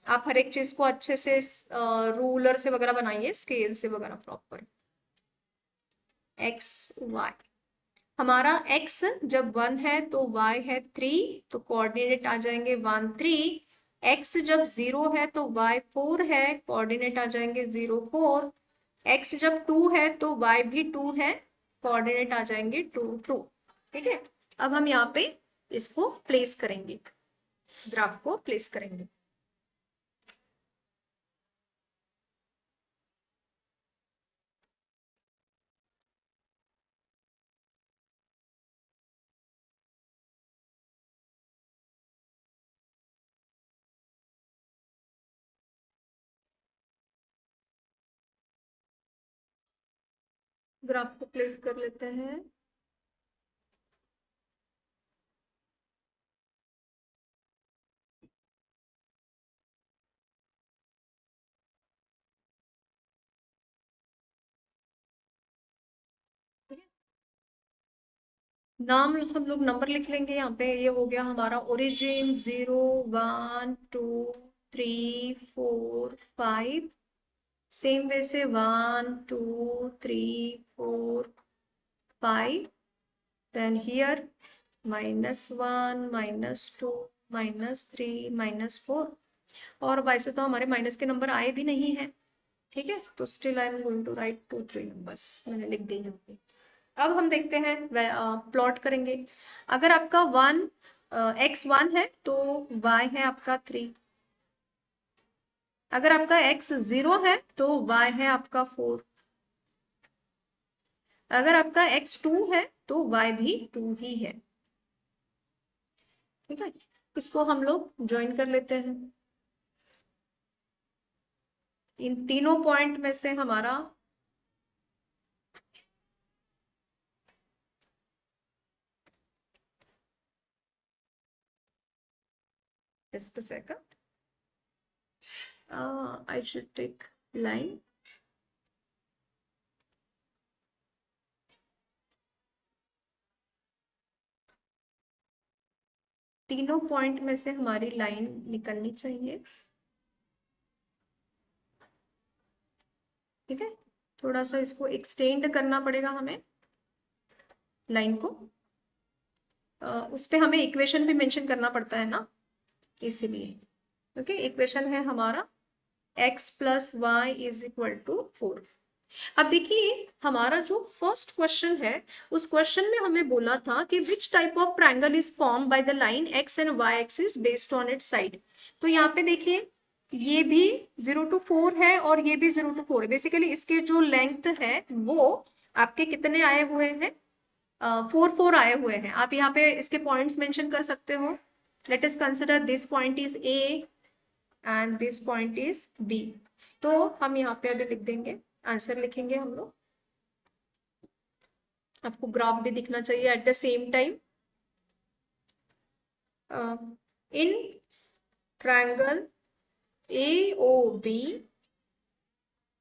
आप हर एक चीज को अच्छे से रूलर से वगैरह बनाइए, स्केल से वगैरह प्रॉपर। एक्स वाई, हमारा x जब 1 है तो y है 3, तो कोऑर्डिनेट आ जाएंगे 1 3। x जब 0 है तो y 4 है, कोऑर्डिनेट आ जाएंगे 0 4। x जब 2 है तो y भी 2 है, कोऑर्डिनेट आ जाएंगे 2 2। ठीक है, अब हम यहाँ पे इसको प्लेस करेंगे, ग्राफ को प्लेस करेंगे। ग्राफ को प्लेस कर लेते हैं। नाम हम लोग नंबर लिख लेंगे यहाँ पे। ये हो गया हमारा ओरिजिन 0 1 2 3 4 5। सेम वे से 1 2 3 4 5। Then here -1 -2 -3 -4। और वैसे तो हमारे माइनस के नंबर आए भी नहीं है। ठीक है, तो still I am going to write 2 3 numbers, मैंने लिख दी यहाँ पे। अब हम देखते हैं, प्लॉट करेंगे। अगर आपका x 1 है तो y है आपका 3। अगर आपका x 0 है तो y है आपका 4। अगर आपका x 2 है तो y भी 2 ही है। ठीक है, इसको हम लोग ज्वाइन कर लेते हैं। इन तीनों पॉइंट में से हमारा just a second, I should take line। तीनों पॉइंट में से हमारी लाइन निकलनी चाहिए। ठीक है, थोड़ा सा इसको एक्सटेंड करना पड़ेगा हमें लाइन को। उस पे हमें इक्वेशन भी मेंशन करना पड़ता है ना, इसीलिए। ओके, इक्वेशन है हमारा x plus y is equal to 4। अब देखिए, हमारा जो फर्स्ट क्वेश्चन है, उस क्वेश्चन में हमें बोला था कि which type of triangle is form by the line x and y axis based on it's side. तो यहाँ पे देखिए, ये भी 0 to 4 है और ये भी 0 to 4 है। बेसिकली इसके जो लेंथ है वो आपके कितने आए हुए हैं, 4 4 आए हुए हैं। आप यहाँ पे इसके पॉइंट्स मेंशन कर सकते हो। Late us consider this point is A and this point is B। तो हम यहाँ पे अभी लिख देंगे, आंसर लिखेंगे हम लोग। आपको ग्राफ भी दिखना चाहिए at the same time. In triangle AOB,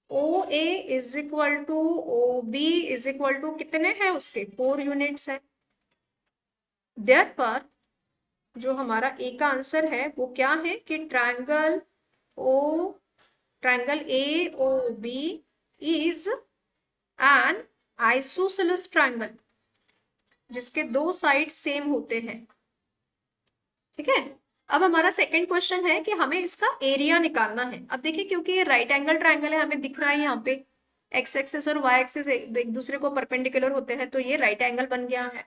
OA is equal to OB is equal to कितने हैं उसके, 4 यूनिट्स है। देयरफॉर जो हमारा ए का आंसर है वो क्या है कि triangle AOB is an isosceles triangle जिसके दो साइड सेम होते हैं। ठीक है, अब हमारा सेकंड क्वेश्चन है कि हमें इसका एरिया निकालना है। अब देखिए, क्योंकि ये राइट एंगल ट्रायंगल है, हमें दिख रहा है यहाँ पे एक्स एक्सिस और वाई एक्सिस एक दूसरे को परपेंडिकुलर होते हैं, तो ये राइट एंगल बन गया है।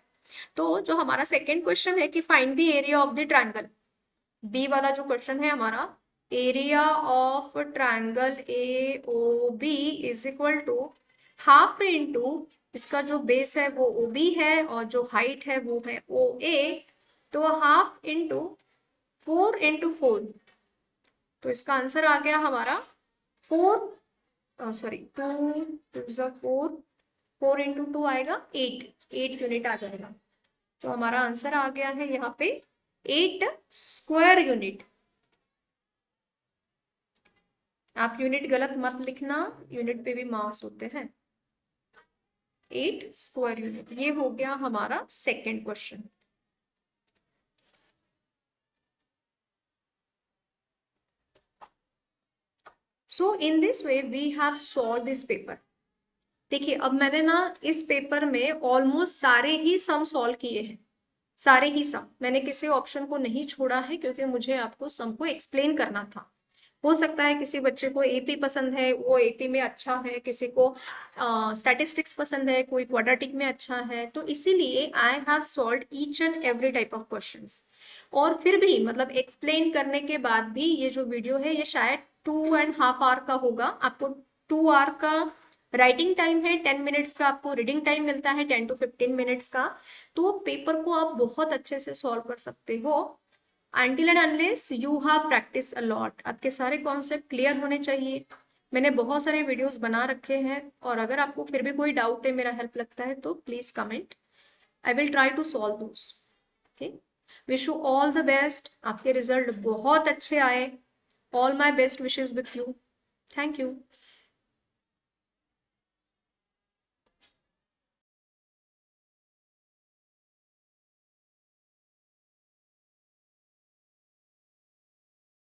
तो जो हमारा सेकंड क्वेश्चन है कि find the area of the triangle, B वाला जो क्वेश्चन है हमारा, area of triangle AOB is equal to half into इसका जो बेस है वो OB है और जो हाइट है वो है OA। तो हाफ इंटू 4 इंटू 4, तो इसका आंसर आ गया हमारा 4, सॉरी 2 2 4, 4 × 2 आएगा 8 यूनिट आ जाएगा। तो हमारा आंसर आ गया है यहाँ पे 8 स्क्वायर यूनिट। आप यूनिट गलत मत लिखना, यूनिट पे भी मार्क्स होते हैं। 8 स्क्वायर यूनिट, ये हो गया हमारा second question. So in this way we have solve this paper. देखिए अब मैंने ना इस पेपर में ऑलमोस्ट सारे ही सम सॉल्व किए हैं, सारे ही सम। मैंने किसी ऑप्शन को नहीं छोड़ा है क्योंकि मुझे आपको सम को एक्सप्लेन करना था। हो सकता है किसी बच्चे को एपी पसंद है, वो एपी में अच्छा है, किसी को स्टैटिस्टिक्स पसंद है, कोई क्वाड्रेटिक में अच्छा है, तो इसीलिए I have solved each and every type of questions. और फिर भी मतलब एक्सप्लेन करने के बाद भी ये जो वीडियो है ये शायद 2.5 आवर का होगा। आपको 2 आवर का राइटिंग टाइम है, 10 मिनट्स का आपको रीडिंग टाइम मिलता है, 10 to 15 मिनट्स का। तो पेपर को आप बहुत अच्छे से सॉल्व कर सकते हो until and unless you have practiced a lot। आपके सारे कॉन्सेप्ट क्लियर होने चाहिए। मैंने बहुत सारे वीडियोस बना रखे हैं और अगर आपको फिर भी कोई डाउट है, मेरा हेल्प लगता है, तो please comment, I will try to solve those. Okay, wish you all the best, आपके रिजल्ट बहुत अच्छे आए। All my best wishes with you. Thank you.